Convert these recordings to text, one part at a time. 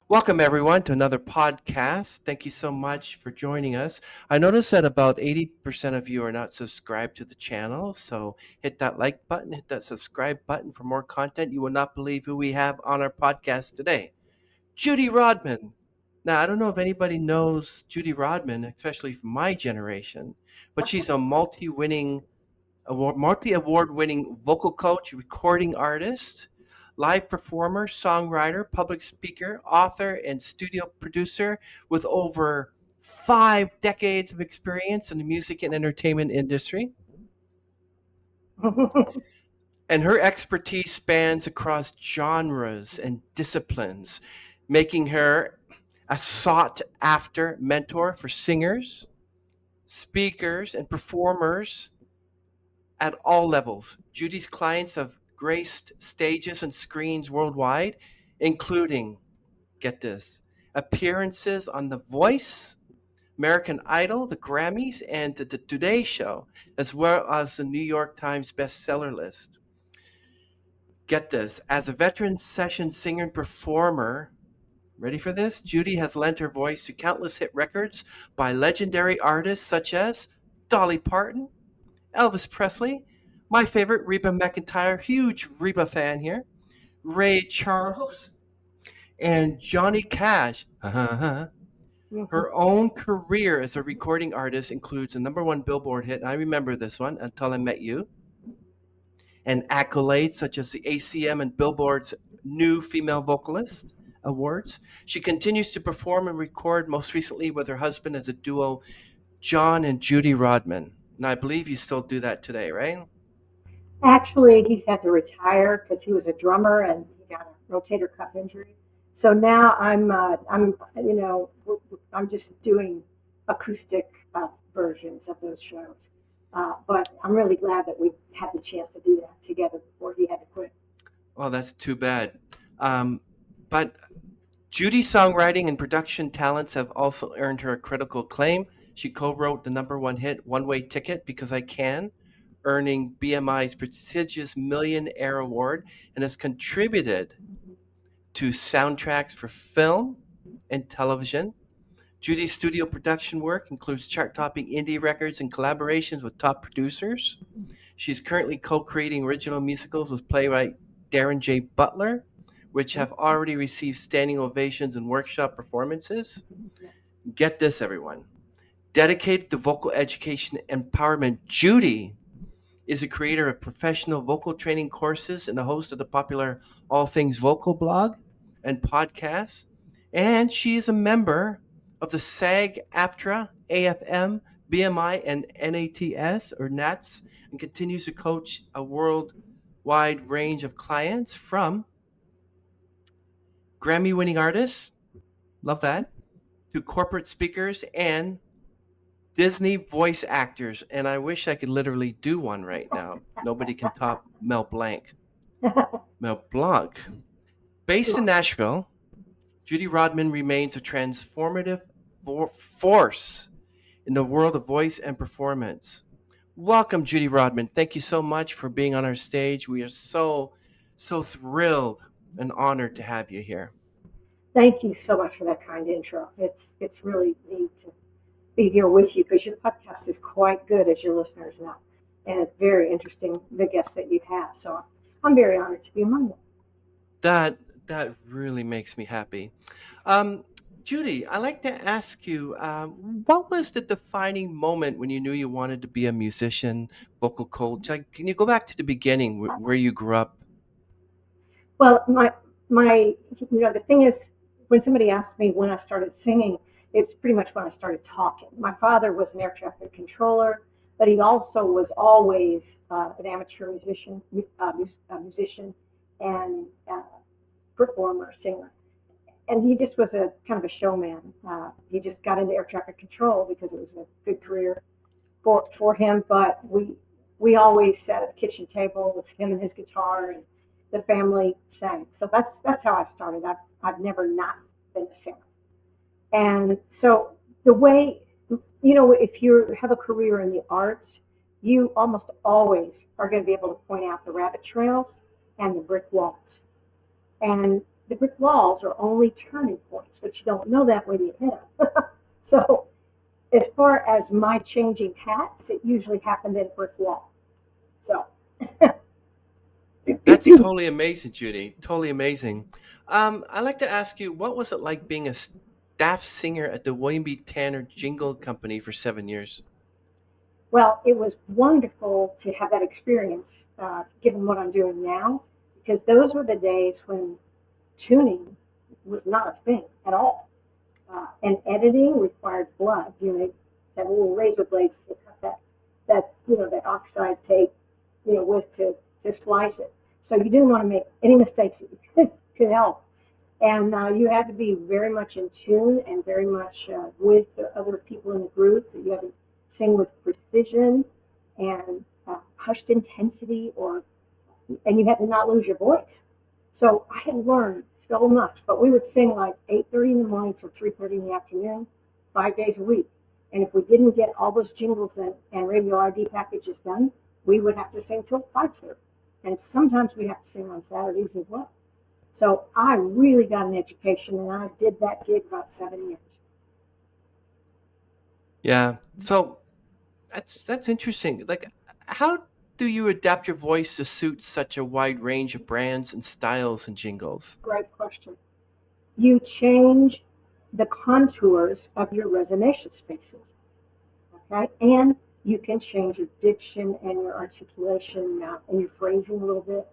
Welcome, everyone, to another podcast. Thank you so much for joining us. I noticed that about 80% of you are not subscribed to the channel. So hit that like button, hit that subscribe button for more content. You will not believe who we have on our podcast today. Judy Rodman. Now, I don't know if anybody knows Judy Rodman, especially from my generation, but she's a multi-award winning vocal coach, recording artist, live performer, songwriter, public speaker, author, and studio producer with over 5 decades of experience in the music and entertainment industry. And her expertise spans across genres and disciplines, making her a sought after mentor for singers, speakers, and performers at all levels. Judy's clients have graced stages and screens worldwide, including, get this, appearances on The Voice, American Idol, the Grammys, and the Today Show, as well as the New York Times bestseller list. Get this, as a veteran session singer and performer, ready for this? Judy has lent her voice to countless hit records by legendary artists such as Dolly Parton, Elvis Presley, my favorite, Reba McEntire, huge Reba fan here, Ray Charles, and Johnny Cash. Her own career as a recording artist includes a number one Billboard hit, and I remember this one, Until I Met You, and accolades such as the ACM and Billboard's New Female Vocalist Awards. She continues to perform and record, most recently with her husband as a duo, John and Judy Rodman. And I believe you still do that today, right? Actually, he's had to retire because he was a drummer and he got a rotator cuff injury. So now I'm just doing acoustic versions of those shows. But I'm really glad that we had the chance to do that together before he had to quit. Well, that's too bad. But Judy's songwriting and production talents have also earned her critical acclaim. She co wrote the number one hit, One Way Ticket, Because I Can, earning BMI's prestigious Millionaire Award, and has contributed to soundtracks for film and television. Judy's studio production work includes chart topping indie records and collaborations with top producers. She's currently co creating original musicals with playwright Darren J. Butler, which have already received standing ovations and workshop performances. Get this, everyone. Dedicated to vocal education and empowerment, Judy is a creator of professional vocal training courses and the host of the popular All Things Vocal blog and podcast. And she is a member of the SAG-AFTRA, AFM, BMI, and NATS or NATS, and continues to coach a worldwide range of clients from Grammy-winning artists, love that, to corporate speakers and Disney voice actors. And I wish I could literally do one right now. Nobody can top Mel Blanc. Mel Blanc. Based in Nashville, Judy Rodman remains a transformative force in the world of voice and performance. Welcome, Judy Rodman. Thank you so much for being on our stage. We are so thrilled and honored to have you here. Thank you so much for that kind intro. It's really neat to be here with you because your podcast is quite good, as your listeners know, and it's very interesting, the guests that you have. So I'm very honored to be among them. That really makes me happy. Judy, I'd like to ask you, what was the defining moment when you knew you wanted to be a musician, vocal coach? Like, can you go back to the beginning where you grew up? Well, the thing is, when somebody asked me when I started singing, it's pretty much when I started talking. My father was an air traffic controller, but he also was always an amateur musician and performer, singer. And he just was a kind of a showman. He just got into air traffic control because it was a good career for him. But we always sat at the kitchen table with him and his guitar, and the family sang. So that's how I started. I've never not been a singer. And so the way, if you have a career in the arts, you almost always are going to be able to point out the rabbit trails and the brick walls. And the brick walls are only turning points, but you don't know that when you hit them. So as far as my changing hats, it usually happened at a brick wall. So That's totally amazing, Judy. Totally amazing. I'd like to ask you, what was it like being a staff singer at the William B. Tanner Jingle Company for 7 years? well, it was wonderful to have that experience, given what I'm doing now, because those were the days when tuning was not a thing at all. And editing required blood. You know, that little razor blades to cut that oxide tape, with to splice it. So you didn't want to make any mistakes that you could help. And you had to be very much in tune and very much with the other people in the group. You had to sing with precision and hushed intensity, and you had to not lose your voice. So I had learned so much, but we would sing like 8:30 in the morning till 3:30 in the afternoon, 5 days a week. And if we didn't get all those jingles and radio ID packages done, we would have to sing till 5:30. And sometimes we have to sing on Saturdays as well. So I really got an education, and I did that gig about 7 years. Yeah. So that's interesting. Like, how do you adapt your voice to suit such a wide range of brands and styles and jingles? Great question. You change the contours of your resonation spaces, okay? And you can change your diction and your articulation and your phrasing a little bit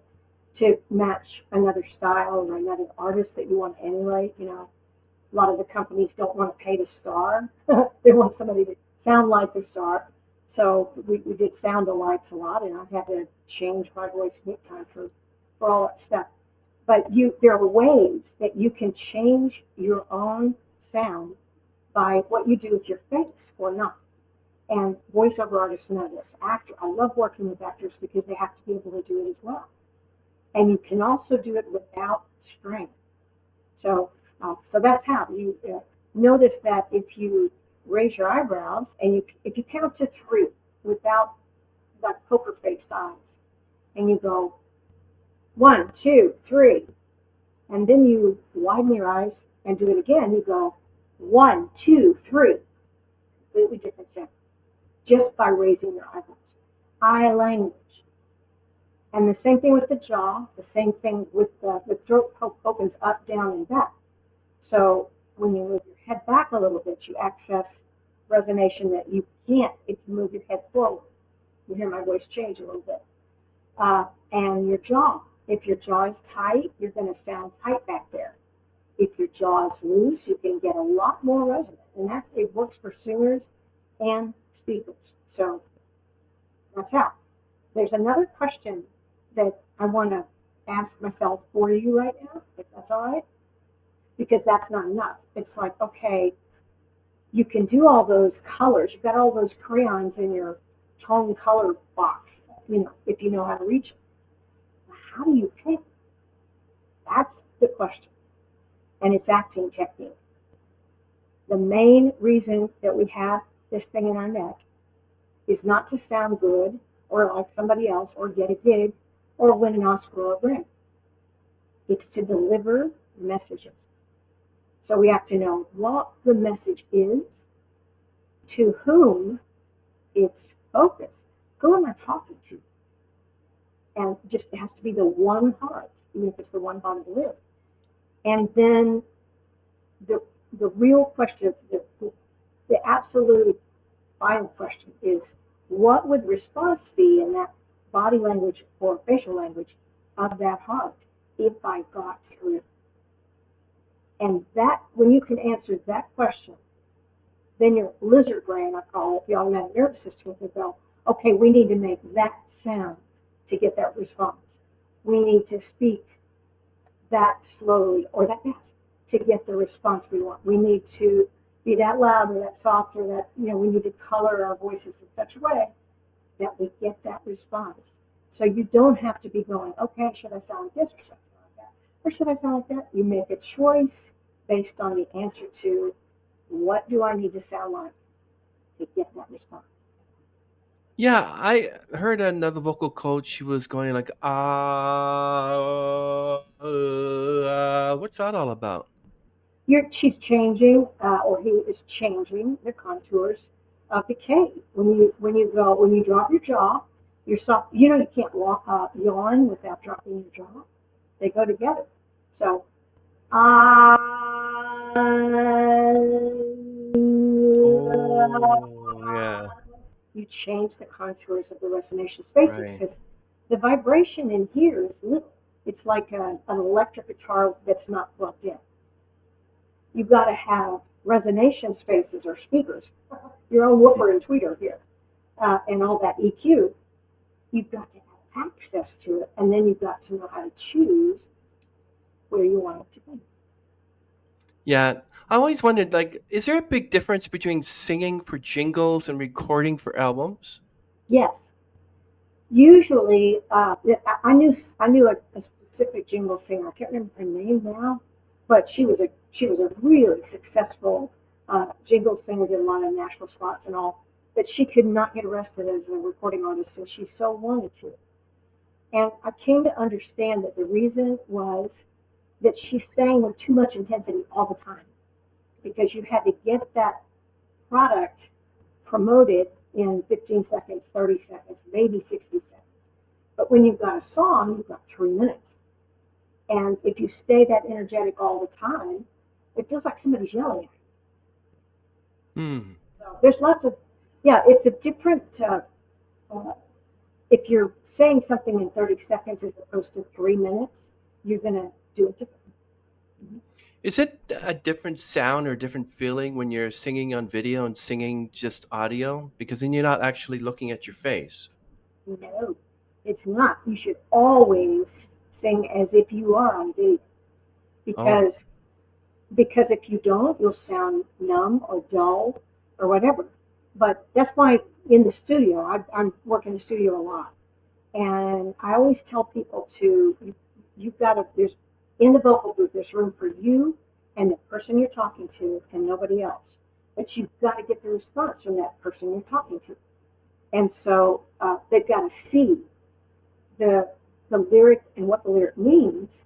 to match another style or another artist that you want to emulate. A lot of the companies don't want to pay the star. They want somebody to sound like the star. So we did sound alikes a lot, and I had to change my voice big time for all that stuff. But there are ways that you can change your own sound by what you do with your face or not. And voiceover artists know this. I love working with actors because they have to be able to do it as well. And you can also do it without strength. So that's how you notice that if you raise your eyebrows and if you count to three without that poker faced eyes, and you go 1, 2, 3, and then you widen your eyes and do it again, you go 1, 2, 3, completely different sound, just by raising your eyebrows. Eye language. And the same thing with the jaw, the same thing with the throat opens up, down, and back. So when you move your head back a little bit, you access resonation that you can't if you move your head forward. You hear my voice change a little bit. And your jaw. If your jaw is tight, you're going to sound tight back there. If your jaw is loose, you can get a lot more resonant. And it works for singers and speakers. So that's how. There's another question that I want to ask myself for you right now, if that's all right, because that's not enough. It's like, okay, you can do all those colors. You've got all those crayons in your tone color box, if you know how to reach it. How do you pick? That's the question. And it's acting technique. The main reason that we have this thing in our neck is not to sound good or like somebody else or get a gig or win an Oscar or a Grammy. It's to deliver messages. So we have to know what the message is, to whom it's focused. Who am I talking to? And just it has to be the one heart, even if it's the one heart of the lyric. And then the real question, the absolute final question is, what would response be in that body language or facial language of that heart if I got through? And that, when you can answer that question, then your lizard brain, I call it, the automatic nervous system, will go, okay, we need to make that sound to get that response. We need to speak that slowly or that fast to get the response we want. We need to be that loud or that soft or that, we need to color our voices in such a way that we get that response. So you don't have to be going, okay, should I sound like this or should I sound like that? Or should I sound like that? You make a choice based on the answer to what do I need to sound like to get that response. Yeah, I heard another vocal coach. She was going like, what's that all about? She's changing, or he is changing the contours of the K. When you drop your jaw, you're soft. You know you can't yawn without dropping your jaw. They go together. So ah, Oh, yeah, you change the contours of the resonation spaces right. because the vibration in here is little. It's like an electric guitar that's not plugged in. You've got to have resonation spaces or speakers, your own woofer and tweeter here, and all that EQ. You've got to have access to it, and then you've got to know how to choose where you want it to be. Yeah, I always wondered, like, is there a big difference between singing for jingles and recording for albums? Yes, usually I knew a specific jingle singer. I can't remember her name now, but she was a really successful jingle singer. Did a lot of national spots and all. But she could not get arrested as a recording artist, and she so wanted to. And I came to understand that the reason was that she sang with too much intensity all the time because you had to get that product promoted in 15 seconds, 30 seconds, maybe 60 seconds. But when you've got a song, you've got 3 minutes. And if you stay that energetic all the time, it feels like somebody's yelling at Hmm. you. So there's lots of, yeah, it's a different, uh, if you're saying something in 30 seconds as opposed to 3 minutes, you're going to do it differently. Is it a different sound or different feeling when you're singing on video and singing just audio? Because then you're not actually looking at your face. No, it's not. You should always sing as if you are on video Oh, because if you don't, you'll sound numb or dull or whatever. But that's why in the studio, I work in the studio a lot, and I always tell people you've got to there's in the vocal booth there's room for you and the person you're talking to and nobody else. But you've got to get the response from that person you're talking to, and so they've got to see the lyric and what the lyric means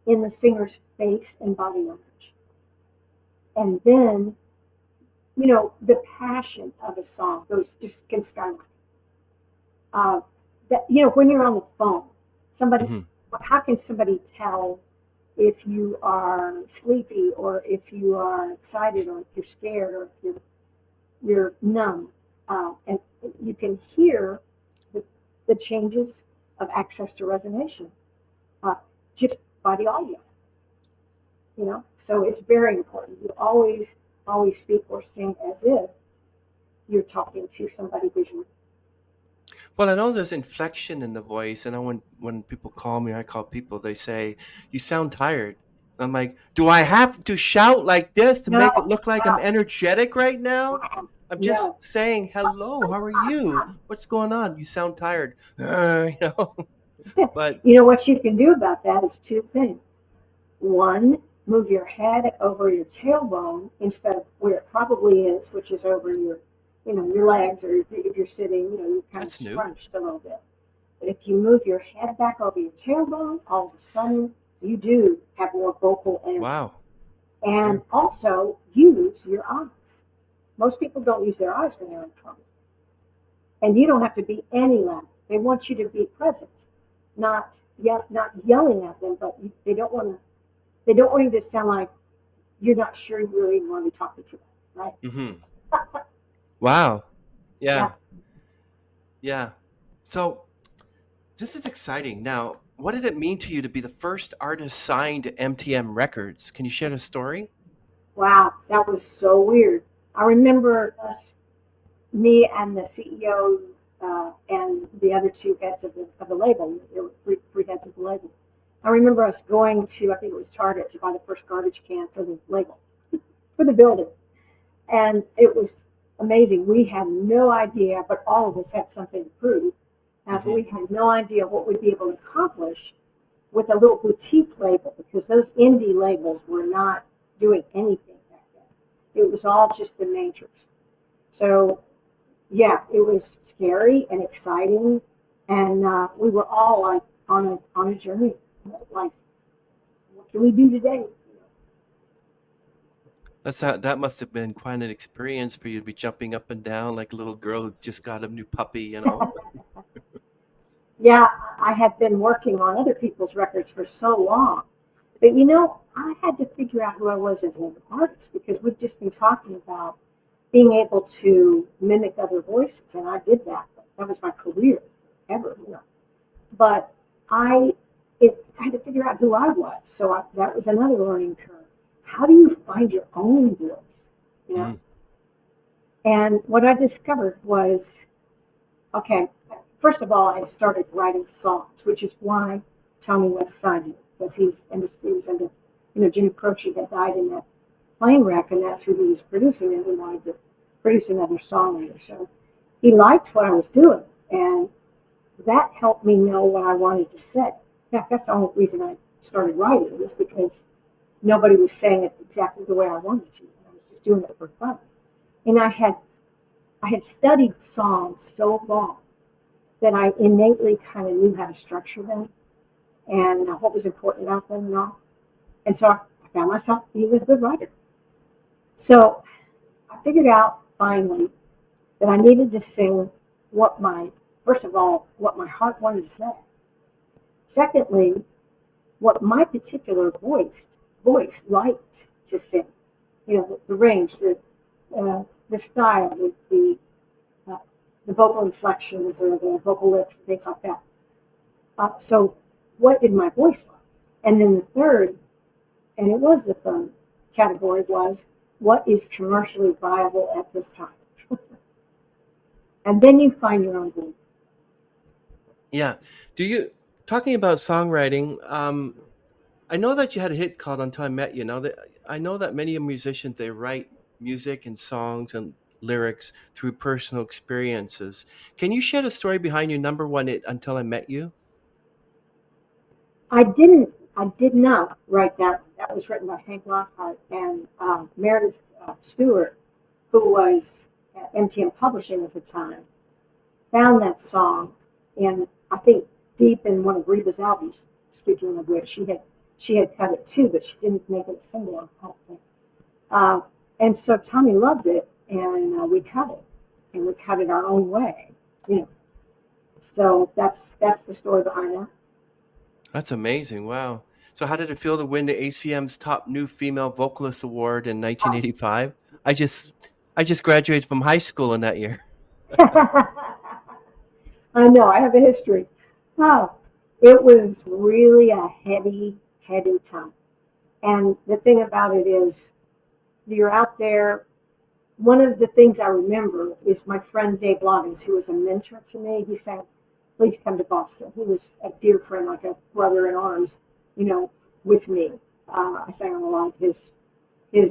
in the singer's face and body language. And then, the passion of a song goes just can skyrocket. That when you're on the phone, somebody, hmm, how can somebody tell if you are sleepy or if you are excited or if you're scared or if you're numb? And you can hear the, the changes of access to resonation uh, just by the audio. So it's very important. You always speak or sing as if you're talking to somebody visually. well, I know there's inflection in the voice, and I when people call me, I call people, they say, "You sound tired." I'm like, "Do I have to shout like this to make it No, look like I'm energetic right now? I'm just no. saying, hello, how are you? What's going on? You sound tired." You know, but What you can do about that is two things. One, move your head over your tailbone instead of where it probably is, which is over your legs, or if you're sitting, you're kind of that's new. scrunched a little bit. But if you move your head back over your tailbone, all of a sudden you do have more vocal energy. Wow. Yeah. And also use your eyes. Most people don't use their eyes when they're in trouble. And you don't have to be any louder. They want you to be present, not yelling at them, but they don't want you to sound like you're not sure you really want to be talking to them, right? Hmm. Wow. Yeah. Yeah. Yeah. So this is exciting. Now, what did it mean to you to be the first artist signed to MTM Records? Can you share the story? Wow, that was so weird. I remember me and the CEO and the other two heads of the label. There were three heads of the label. I remember us going to, I think it was Target, to buy the first garbage can for the label, for the building. And it was amazing. We had no idea, but all of us had something to prove. But Hmm. we had no idea what we'd be able to accomplish with a little boutique label because those indie labels were not doing anything back then. It was all just the majors. So yeah, it was scary and exciting, and we were all like on a journey. Like, what can we do today? That must have been quite an experience for you to be jumping up and down like a little girl who just got a new puppy, you know? Yeah, I had been working on other people's records for so long, but I had to figure out who I was as an artist because we've just been talking about being able to mimic other voices, and I did that. That was my career ever. But I, I had to figure out who I was. So that was another learning curve. How do you find your own voice? You know. Mm. And what I discovered was, okay, first of all, I started writing songs, which is why Tommy West signed me, because he was into, Jimmy Croce had died in that plane wreck, and that's who he was producing, and he wanted to produce another songwriter. So he liked what I was doing, and that helped me know what I wanted to say. In fact, that's the only reason I started writing, was because nobody was saying it exactly the way I wanted to. I was just doing it for fun. And I had studied songs so long that I innately kind of knew how to structure them and what was important about them and all. And so I found myself being a good writer. So I figured out finally that I needed to sing first of all, what my heart wanted to say. Secondly, what my particular voice liked to sing. The range, the style, the vocal inflections or the vocal licks, things like that. So what did my voice like? And then the third, and it was the third category, was what is commercially viable at this time? And then you find your own voice. Yeah. Talking about songwriting, I know that you had a hit called Until I Met You. Now that I know that many musicians, they write music and songs and lyrics through personal experiences. Can you share the story behind your number one hit, Until I Met You? I did not write that one. That was written by Hank Lockhart and Meredith Stewart, who was at MTM Publishing at the time, found that song in, I think, deep in one of Reba's albums. Speaking of which, she had cut it too, but she didn't make it a single, I don't think. And so Tommy loved it, and we cut it, and we cut it our own way. So that's the story behind that. That's amazing. Wow. So how did it feel to win the ACM's top new female vocalist award in 1985? I just graduated from high school in that year. I know, I have a history. Oh, it was really a heavy, heavy time. And the thing about it is, you're out there. One of the things I remember is my friend Dave Loggins, who was a mentor to me. He sang, "Please come to Boston." He was a dear friend, like a brother in arms, with me. I sang on a lot of his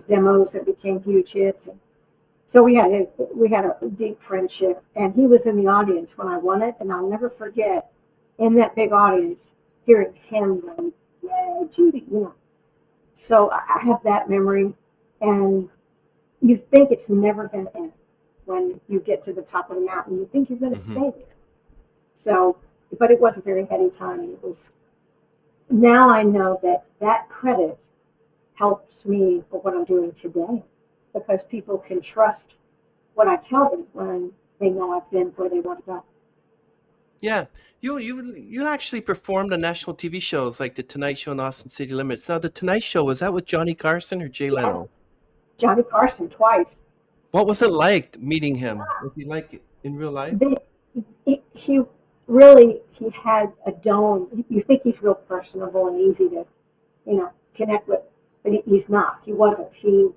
demos that became huge hits. And so we had a deep friendship, and he was in the audience when I won it, and I'll never forget in that big audience hearing him going, "Yay, Judy!" So I have that memory, and you think it's never going to end when you get to the top of the mountain. You think you're going to Hmm. stay there. So, but it was a very heady time, and it was. Now I know that credit helps me for what I'm doing today, because people can trust what I tell them when they know I've been where they want to go. Yeah, you actually performed on national TV shows like The Tonight Show and Austin City Limits. Now, The Tonight Show, was that with Johnny Carson or Jay Yes, Leno? Johnny Carson twice. What was it like meeting him? Was he like in real life? They, he really he had a dome. You think he's real personable and easy to connect with, but he's not. He wasn't. He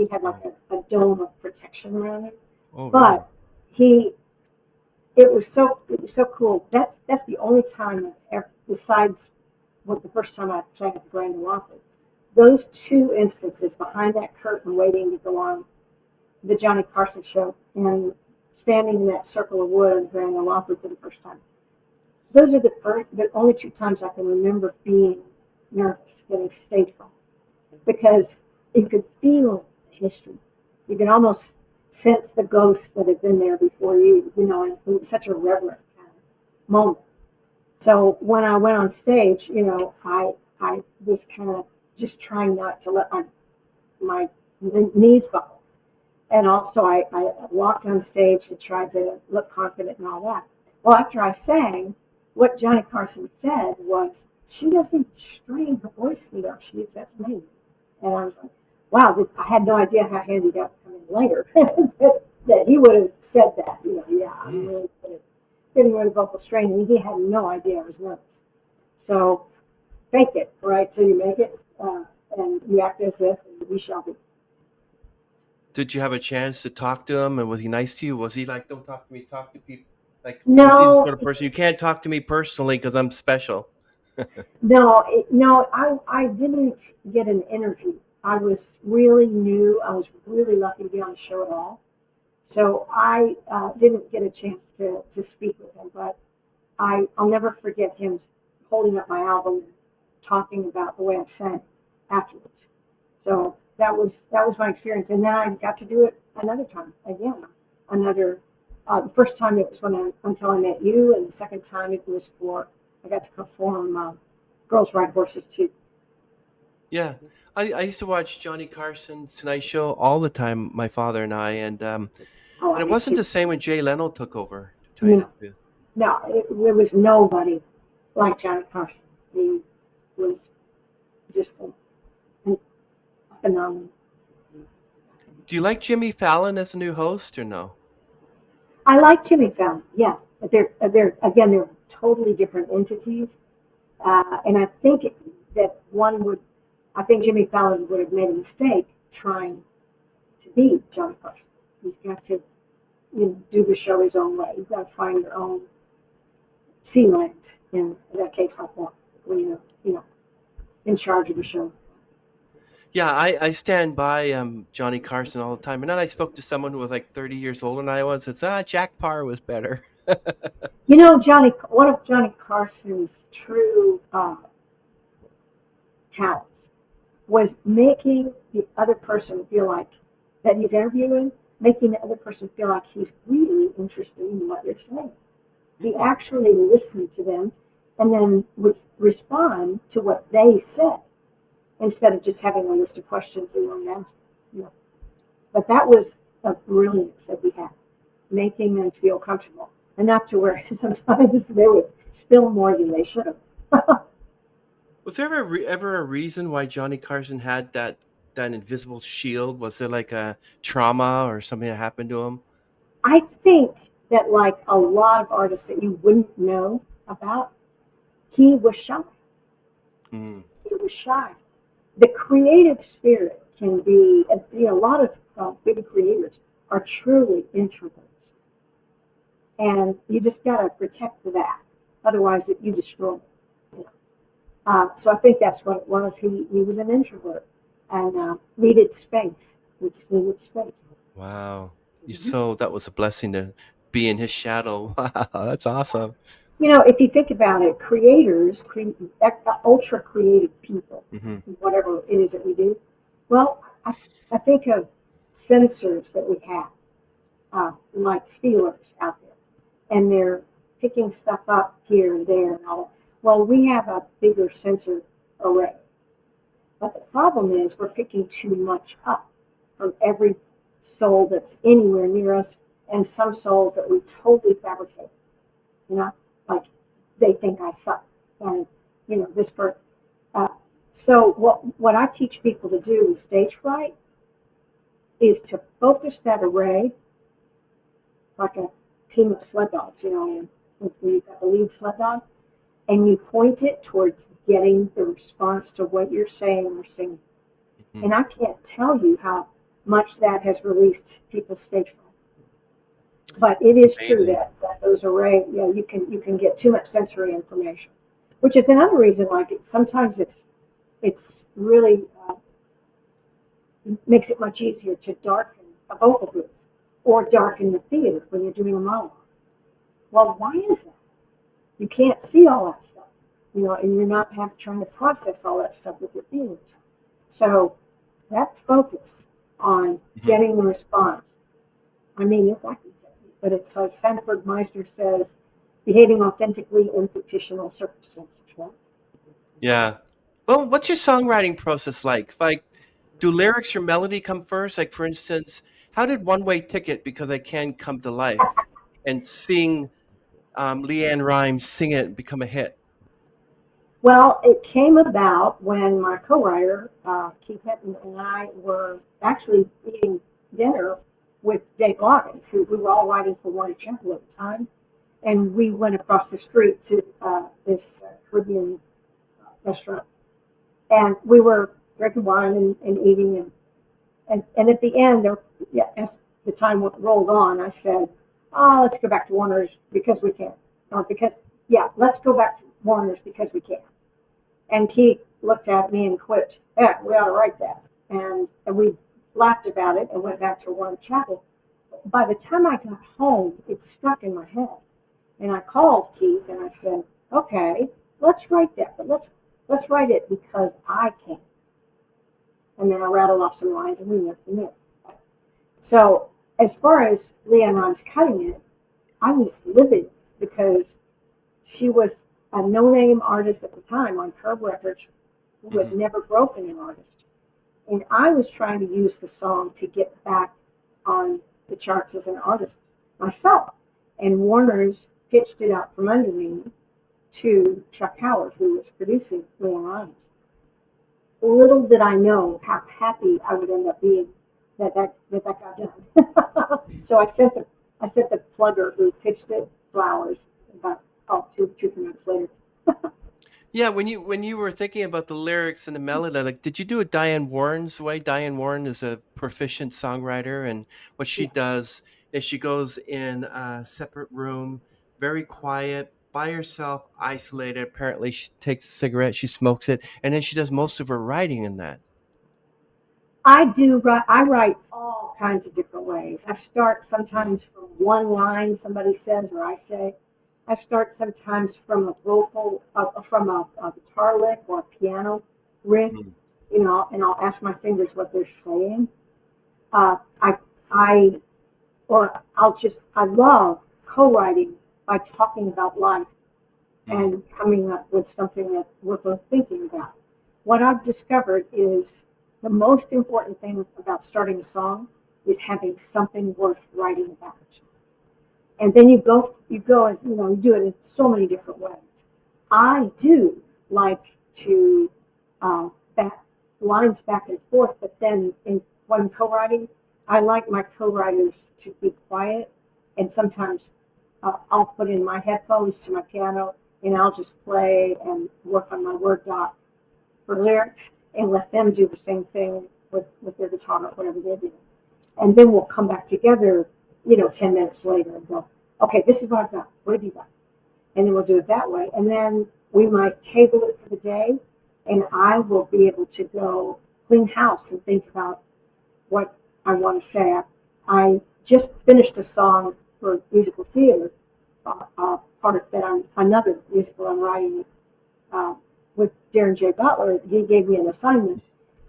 had like Oh, a dome of protection around him. oh, really? But he it was so cool. That's the only time I've ever, besides the first time I sang at the Grand Ole Opry. Those two instances behind that curtain waiting to go on the Johnny Carson show and standing in that circle of wood in the Grand Ole Opry for the first time. Those are the only two times I can remember being nervous, getting stage fright, because you could feel history. You can almost sense the ghosts that had been there before you, and it was such a reverent kind of moment. So when I went on stage, I was kind of just trying not to let my knees buckle. And also I walked on stage and tried to look confident and all that. Well, after I sang, what Johnny Carson said was, she doesn't strain her voice, that's me. And I was like, wow, I had no idea how handy that would come in later. that he would have said that, yeah, I'm really good at getting rid of vocal strain. And he had no idea I was nervous. So fake it, right, till you make it, and you act as if we shall be. Did you have a chance to talk to him, and was he nice to you? Was he like, don't talk to me, talk to people? Like, was he the No, sort of person, you can't talk to me personally because I'm special? no, I didn't get an interview. I was really new. I was really lucky to be on the show at all. So I didn't get a chance to speak with him, but I'll never forget him holding up my album and talking about the way I sang afterwards. So that was my experience. And then I got to do it another time again. The first time it was until I met you, and the second time it was I got to perform Girls Ride Horses too. Yeah. I used to watch Johnny Carson's Tonight Show all the time, my father and I, and Oh, I it did wasn't too. the same when Jay Leno took over, to tell you the No, truth. no, there was nobody like Johnny Carson. He was just a phenomenon. Do you like Jimmy Fallon as a new host or no? I like Jimmy Fallon, yeah. But they're totally different entities. And I think that I think Jimmy Fallon would have made a mistake trying to be Johnny Carson. He's got to, do the show his own way. You've got to find your own lent in that case like that when you're, in charge of the show. Yeah, I stand by Johnny Carson all the time. And then I spoke to someone who was like 30 years older than I was, and said, Jack Parr was better. One of Johnny Carson's true talents was making the other person feel like that he's interviewing, making the other person feel like he's really interested in what they're saying. He actually listened to them and then would respond to what they said instead of just having a list of questions he wanted to ask. But that was a brilliance that he had, making them feel comfortable enough to where sometimes they would spill more than they should have. Was there ever a reason why Johnny Carson had that invisible shield? Was there like a trauma or something that happened to him? I think that, like a lot of artists that you wouldn't know about, he was shy. Mm. He was shy. The creative spirit can be, a lot of big creators are truly introverts. And you just got to protect that. Otherwise, you destroy it. So I think that's what it was. He was an introvert and needed space. He just needed space. Wow. So that was a blessing to be in his shadow. Wow, that's awesome. If you think about it, creators, ultra creative people, Mm-hmm. whatever it is that we do, well, I think of sensors that we have, like feelers out there, and they're picking stuff up here and there and all that. Well, we have a bigger sensor array. But the problem is we're picking too much up from every soul that's anywhere near us, and some souls that we totally fabricate. Like they think I suck, and this person. So what I teach people to do with stage fright is to focus that array like a team of sled dogs, and when you've got the lead sled dog, and you point it towards getting the response to what you're saying or singing. Mm-hmm. And I can't tell you how much that has released people's stage fright. But it is true that those array, you can get too much sensory information, which is another reason. Like sometimes it's really makes it much easier to darken a vocal booth or darken the theater when you're doing a monologue. Well, why is that? You can't see all that stuff, and you're not trying to process all that stuff with your feelings. So that focus on getting the response I mean, it's acting technique, but it's Sanford Meisner says, behaving authentically in fictional circumstances, right? Yeah. Well, what's your songwriting process like? Like, do lyrics or melody come first? Like, for instance, how did One Way Ticket, Because I Can Come to Life, and seeing Leanne Rimes sing it become a hit? Well, it came about when my co-writer, Keith Hinton, and I were actually eating dinner with Dave Loggins, who we were all writing for Warner Chappell at the time. And we went across the street to this Caribbean restaurant. And we were drinking wine and eating. And at the end, yeah, as the time rolled on, I said, oh, let's go back to Warner's because we can. Or because, yeah, let's go back to Warner's because we can. And Keith looked at me and quipped, yeah, we ought to write that. And we laughed about it and went back to Warner Chapel. By the time I got home, it stuck in my head. And I called Keith and I said, okay, let's write that, but let's write it because I can. And then I rattled off some lines and we went from there. So as far as Leanne Rimes cutting it, I was livid because she was a no-name artist at the time on Curb Records who had Hmm. never broken an artist. And I was trying to use the song to get back on the charts as an artist myself. And Warner's pitched it out from under me to Chuck Howard, who was producing Leanne Rimes. Little did I know how happy I would end up being that got done. So I sent the plugger who pitched it flowers about two minutes later. Yeah, when you were thinking about the lyrics and the melody, like, did you do it Diane Warren's way? Diane Warren is a proficient songwriter, and what she Yeah. does is she goes in a separate room, very quiet, by herself, isolated. Apparently, she takes a cigarette, she smokes it, and then she does most of her writing in that. I do write. I write all kinds of different ways. I start Mm, sometimes from one line somebody says or I say. I start sometimes from a vocal, from a guitar lick or a piano riff, mm, and I'll ask my fingers what they're saying. Uh, I, I, or I love co-writing by talking about life mm. and coming up with something that we're both thinking about. What I've discovered is the most important thing about starting a song is having something worth writing about. And then you go and you do it in so many different ways. I do like to back lines back and forth, but then when co-writing, I like my co-writers to be quiet, and sometimes I'll put in my headphones to my piano and I'll just play and work on my Word doc for lyrics and let them do the same thing with their guitar or whatever they're doing. And then we'll come back together, 10 minutes later and go, okay, this is what I've got. What have you got? And then we'll do it that way. And then we might table it for the day, and I will be able to go clean house and think about what I want to say. I just finished a song for musical theater, part of that I'm another musical I'm writing uh, with Darren J. Butler. He gave me an assignment,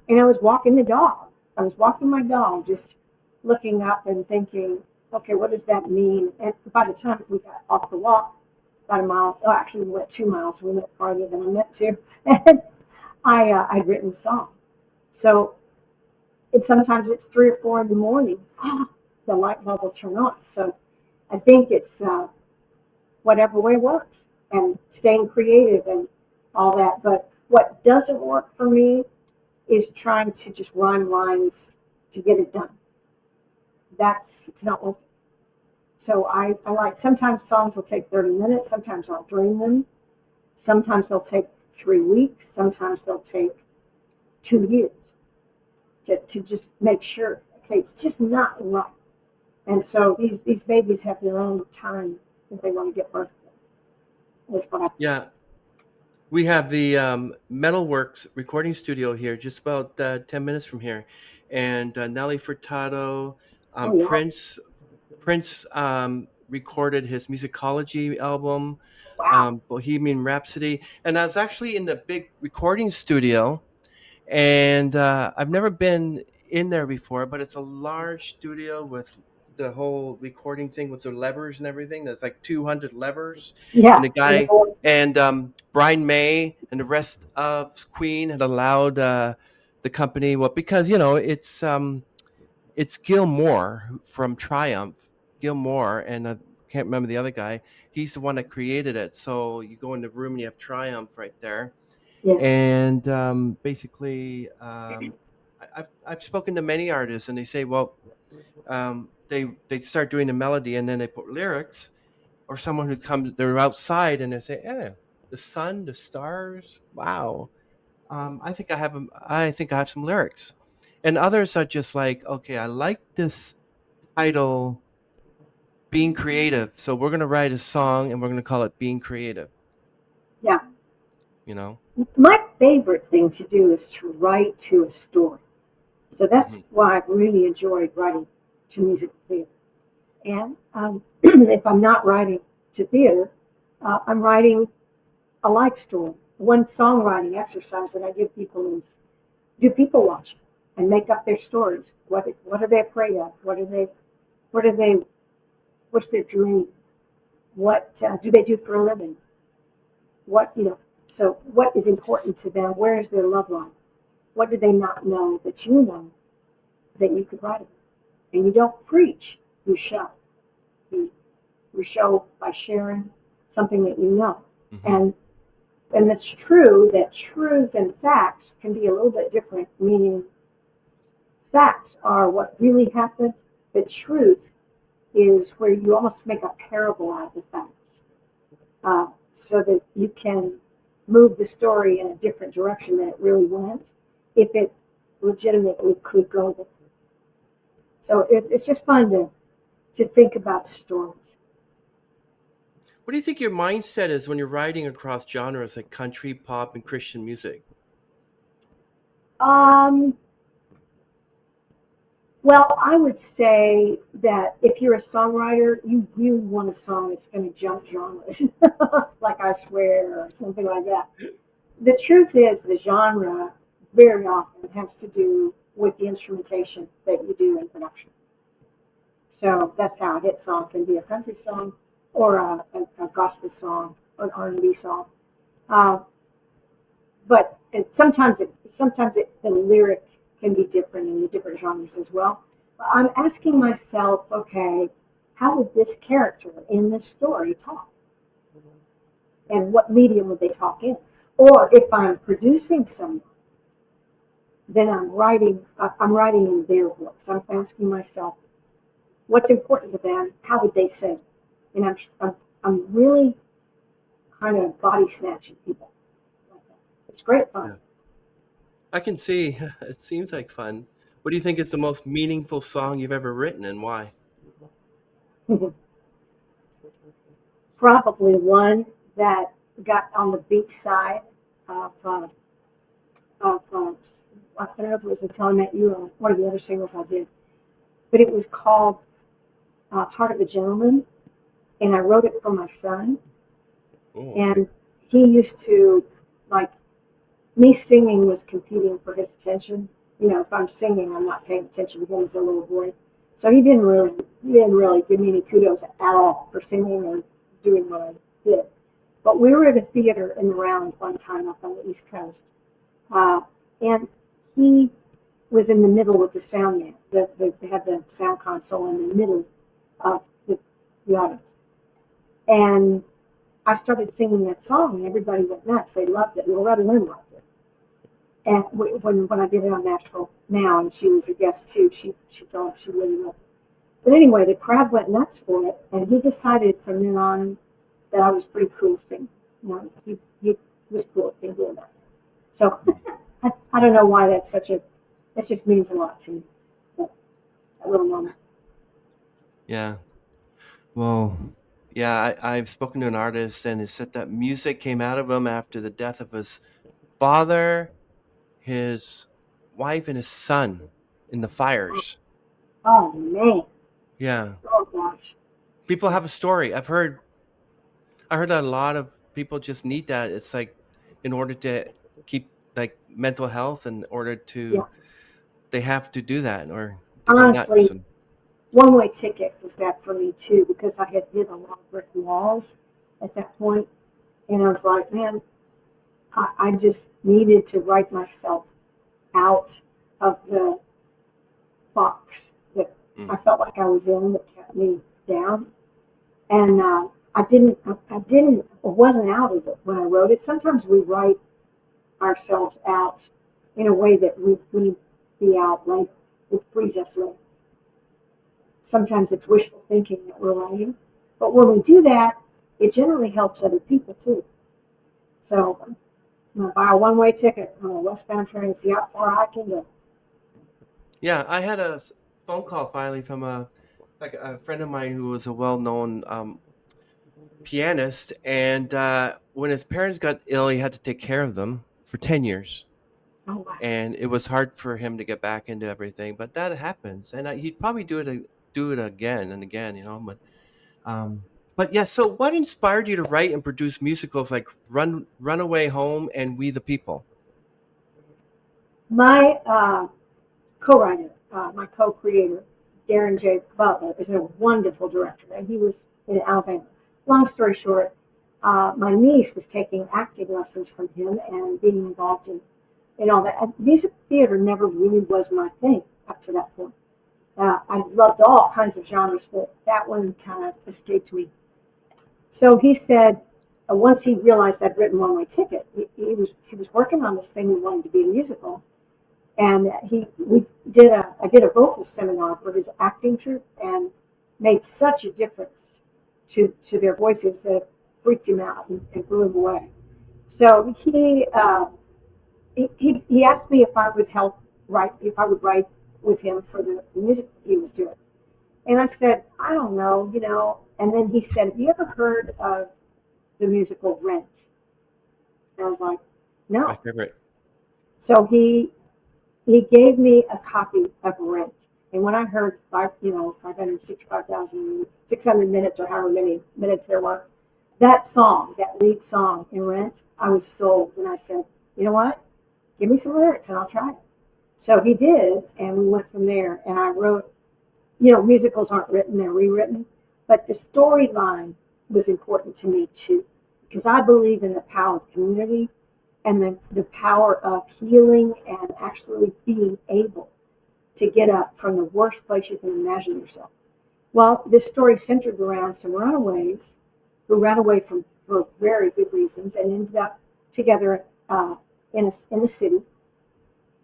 and I was walking the dog. I was walking my dog, just looking up and thinking, okay, what does that mean? And by the time we got off the walk, about a mile, oh, actually we went 2 miles, we went farther than I meant to, and I'd written a song. So sometimes it's 3 or 4 in the morning, the light bulb will turn on. So I think it's whatever way works and staying creative and all that. But what doesn't work for me is trying to just rhyme lines to get it done. It's not working. So I like sometimes songs will take 30 minutes, sometimes I'll dream them, sometimes they'll take 3 weeks, sometimes they'll take 2 years to just make sure, okay, it's just not right. And so these babies have their own time if they want to get birthed. That's what I think. Yeah, we have the Metalworks recording studio here, just about 10 minutes from here, and Nelly Furtado, Oh yeah. Prince recorded his musicology album, Wow. Bohemian Rhapsody, and I was actually in the big recording studio, and I've never been in there before, but it's a large studio with the whole recording thing with the levers and everything. There's like 200 levers, and Yeah, the and guy and Brian May and the rest of Queen had allowed the company, well, because it's Gil Moore from Triumph, Gil Moore, and I can't remember the other guy. He's the one that created it. So you go in the room and you have Triumph right there, yeah, and basically, I've spoken to many artists, and they say, well, they start doing the melody, and then they put lyrics, or someone who comes, they're outside, and they say, the sun, the stars, wow. I think I have some lyrics, and others are just like, okay, I like this title, being creative, so we're gonna write a song and we're gonna call it Being Creative. yeah. You know. My favorite thing to do is to write to a story. So that's Hmm. why I've really enjoyed writing to musical theater. And if I'm not writing to theater, I'm writing a life story. One songwriting exercise that I give people is do people watch and make up their stories. What are they afraid of? What are they? What's their dream? What do they do for a living? So what is important to them? Where is their love life? What do they not know that you know that you could write about? And you don't preach, you show. You, you show by sharing something that you know. Hmm. And it's true that truth and facts can be a little bit different, meaning facts are what really happened, but truth is where you almost make a parable out of the facts, so that you can move the story in a different direction than it really went, if it legitimately could go there. So it's just fun to think about stories. What do you think your mindset is when you're writing across genres like country, pop, and Christian music? Um, well, I would say that if you're a songwriter, you really want a song that's going to jump genres, like I Swear or something like that. The truth is, the genre very often has to do with the instrumentation that you do in production. So that's how a hit song can be a country song, or a gospel song, or an R&B song. Uh, but the lyric can be different in the different genres as well. But I'm asking myself, okay, how would this character in this story talk, and what medium would they talk in? Or if I'm producing someone, then I'm writing in their voice. I'm asking myself, what's important to them? How would they sing? And I'm really kind of body snatching people like that. It's great fun. Yeah. I can see. It seems like fun. What do you think is the most meaningful song you've ever written, and why? Probably one that got on the beat side of, I don't know if it was Until I Met You or one of the other singles I did, but it was called Heart of a Gentleman, and I wrote it for my son. Oh, okay. And he used to, like, me singing was competing for his attention. If I'm singing, I'm not paying attention to him as a little boy. So he didn't really give me any kudos at all for singing or doing what I did. But we were at a theater in the Round one time up on the East Coast, uh, and he was in the middle with the sound man. They had the sound console in the middle of the audience, and I started singing that song, and everybody went nuts. They loved it. Loretta Lynn loved it. And when I did it on Nashville Now, and she was a guest too, she told me she really loved it. But anyway, the crowd went nuts for it, and he decided from then on that I was pretty cool singing. He was cool at being doing that. So I don't know why that just means a lot to me. That little moment. Yeah. Well, yeah, I've spoken to an artist, and he said that music came out of him after the death of his father, his wife, and his son in the fires. Oh man. Yeah. Oh gosh. People have a story. I heard that a lot of people just need that. It's like in order to keep like mental health, in order Yeah. to they have to do that or they go nuts. Honestly, And One-Way Ticket was that for me too, because I had hit a lot of brick walls at that point, and I was like, man, I just needed to write myself out of the box that Mm. I felt like I was in that kept me down. And I wasn't out of it when I wrote it. Sometimes we write ourselves out in a way that we be out later. It frees us later. Sometimes it's wishful thinking that we're writing. But when we do that, it generally helps other people too. So I'm going to buy a one-way ticket on a westbound train and see how far I can go. Yeah, I had a phone call finally from a friend of mine who was a well-known pianist, and when his parents got ill, he had to take care of them for 10 years, Oh, wow. and it was hard for him to get back into everything. But that happens, and he'd probably do it again and again, you know. Um, but yeah. So, what inspired you to write and produce musicals like Runaway Home and We the People? My co-writer, my co-creator, Darren J. Butler, is a wonderful director, and he was in Alabama. Long story short, my niece was taking acting lessons from him and being involved in all that. And music theater never really was my thing up to that point. I loved all kinds of genres, but that one kind of escaped me. So he said, once he realized I'd written One Way Ticket, he was working on this thing he wanted to be a musical, and I did a vocal seminar for his acting troupe, and made such a difference to their voices that it freaked him out and blew him away. So he asked me if I would help write, if I would write with him for the music he was doing. And I said, I don't know, you know. And then he said, have you ever heard of the musical Rent? And I was like, My no. favorite. So he gave me a copy of Rent. And when I heard 565,600 minutes or however many minutes there were, that song, that lead song in Rent, I was sold. And I said, you know what? Give me some lyrics and I'll try it. So he did, and we went from there. And I wrote, musicals aren't written, they're rewritten. But the storyline was important to me too, because I believe in the power of community and the power of healing and actually being able to get up from the worst place you can imagine yourself. Well, this story centered around some runaways who ran away for very good reasons and ended up together in the city.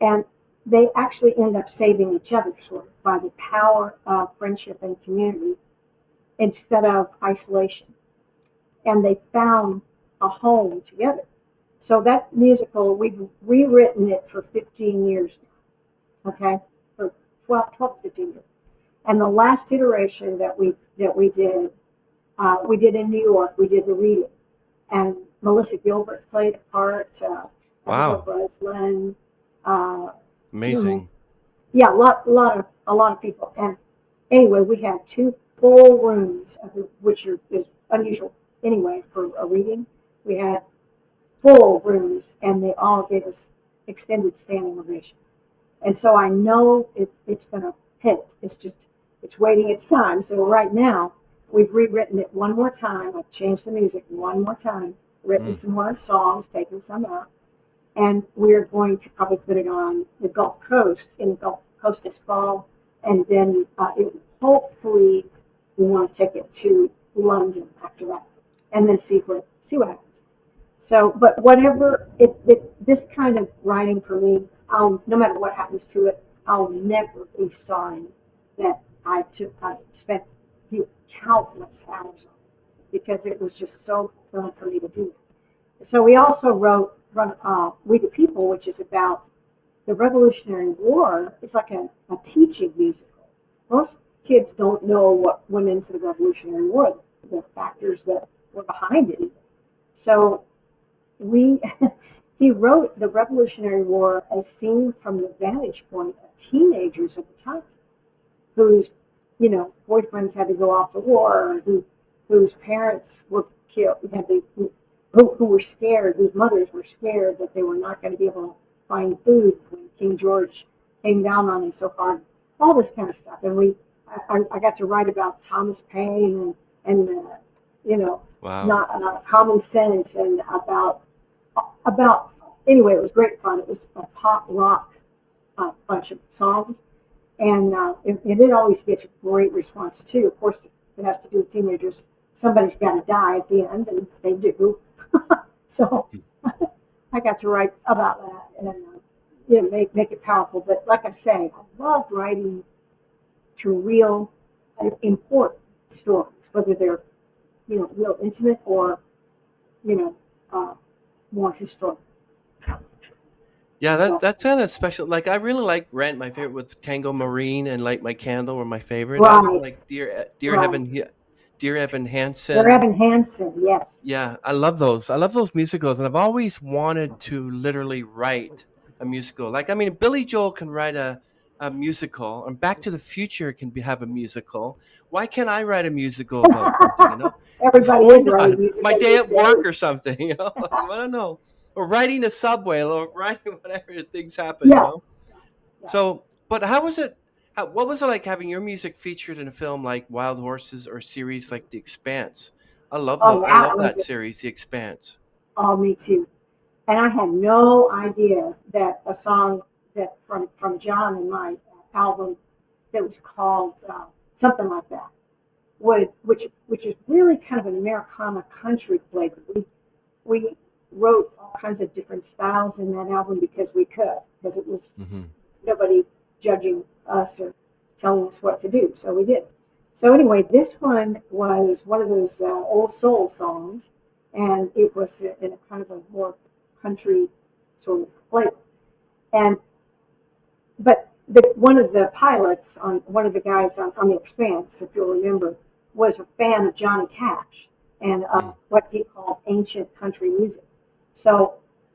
And they actually end up saving each other, sort of, by the power of friendship and community instead of isolation. And they found a home together. So that musical, we've rewritten it for 15 years now, okay? For 12 15 years. And the last iteration that we did in New York, we did the reading. And Melissa Gilbert played a part, Abigail Wow, Breslin, amazing. yeah, a lot of people. And anyway, we had 2 full rooms, which is unusual anyway for a reading. We had full rooms, and they all gave us extended standing ovation. And so I know it's going to hit. It's waiting its time. So right now, we've rewritten it one more time. I've changed the music one more time, written Mm. some more songs, taken some out. And we're going to probably put it on the Gulf Coast, in the Gulf Coast this fall. And then hopefully we want to take it to London after that, and then see what happens. So, but whatever this kind of writing for me, no matter what happens to it, I'll never be sorry that I spent countless hours on it, because it was just so fun for me to do it. So we also wrote We the People, which is about the Revolutionary War. It's like a teaching musical. Most kids don't know what went into the Revolutionary War, the factors that were behind it. So he wrote the Revolutionary War as seen from the vantage point of teenagers at the time, whose boyfriends had to go off to war, whose parents were killed, who were scared, whose mothers were scared that they were not going to be able to find food when King George came down on them so hard. All this kind of stuff, and I got to write about Thomas Paine and you know, Wow. not Common Sense, and about anyway, it was great fun. It was a pop rock bunch of songs, and it always gets a great response too. Of course, it has to do with teenagers. Somebody's got to die at the end, and they do. So I got to write about that and make it powerful. But like I say, I love writing to real important stories, whether they're real intimate or you know more historical. Yeah, So that's kind of special. Like I really like Rent. My favorite with Tango Marine and Light My Candle were my favorite. I also right, like right. Dear Evan They're Hansen. Evan Hansen, yes. Yeah, I love those. I love those musicals, and I've always wanted to literally write a musical. Like, I mean, Billy Joel can write a musical, and Back to the Future can have a musical. Why can't I write a musical about something? Everybody Why is writing not? My musicals day these at work days. or something. Like, I don't know, or riding a subway, or riding whatever things happen. Yeah, yeah. So, but how was it? What was it like having your music featured in a film like Wild Horses or series like The Expanse? Oh, I that love was that series, The Expanse. all me too. And I had no idea that a song that from John in my album that was called something like that which is really kind of an Americana country flavor. We wrote all kinds of different styles in that album because it was Hmm. nobody judging us or telling us what to do, so we did. So anyway, this one was one of those old soul songs, and it was in a kind of a more country sort of flavor. And but one of the pilots on one of the guys on The Expanse, if you'll remember, was a fan of Johnny Cash and Mm. what he called ancient country music. So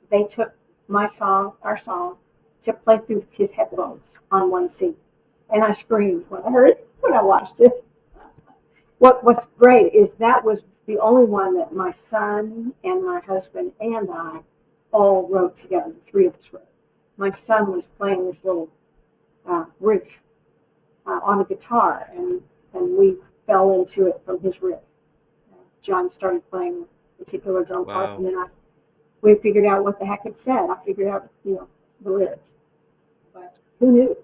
they took our song, to play through his headphones on one seat, and I screamed when I heard it, when I watched it. What's great is that was the only one that my son and my husband and I all wrote together. The three of us wrote. My son was playing this little riff on a guitar, and we fell into it from his riff. John started playing a particular drum part, and Wow. then we figured out what the heck it said. I figured out, the lyrics. But who knew?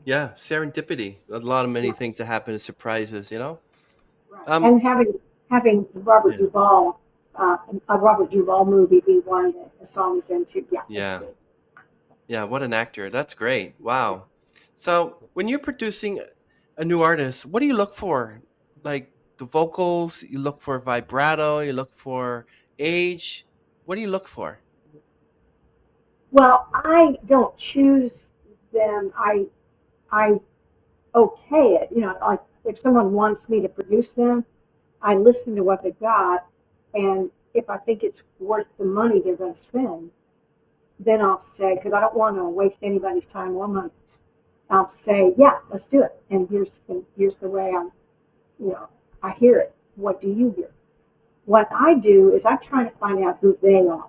Yeah, serendipity. A lot of many Yeah, things that happen as surprises. right. Um, And having yeah, A Robert Duvall movie be one that the song is into. Yeah, that's yeah, good. yeah. What an actor. That's great. Wow. So when you're producing a new artist, what do you look for? Like the vocals, you look for vibrato, you look for age. What do you look for? Well, I don't choose them. I okay it. Like if someone wants me to produce them, I listen to what they've got, and if I think it's worth the money they're going to spend, then I'll say, because I don't want to waste anybody's time or money. I'll say, yeah, let's do it. And here's the way you know, I hear it. What do you hear? What I do is I try to find out who they are,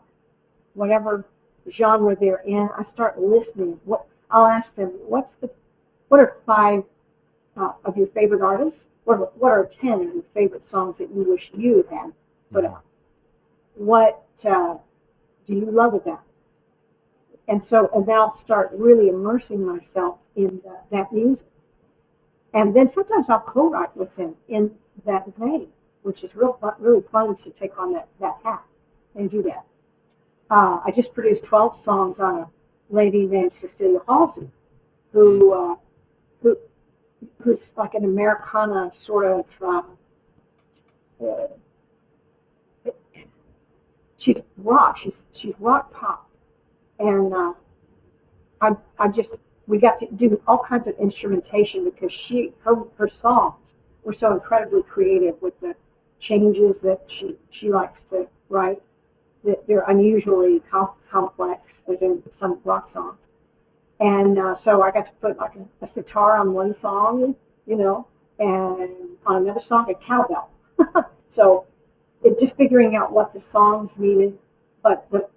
whatever genre they're in. I start listening. I'll ask them, what are five of your favorite artists? What are 10 of your favorite songs that you wish you had put Hmm. out? What do you love about it? And then I'll start really immersing myself in that music. And then sometimes I'll co-write with them in that vein, which is really fun to take on that hat and do that. I just produced 12 songs on a lady named Cecilia Halsey, Mm. who uh, who who's like an Americana sort of. Uh, she's rock. She's rock pop, and I just we got to do all kinds of instrumentation because her songs were so incredibly creative with the changes that she likes to write. That they're unusually complex, as in some rock songs. And so I got to put like a sitar on one song, and on another song a cowbell. So just figuring out what the songs needed. But the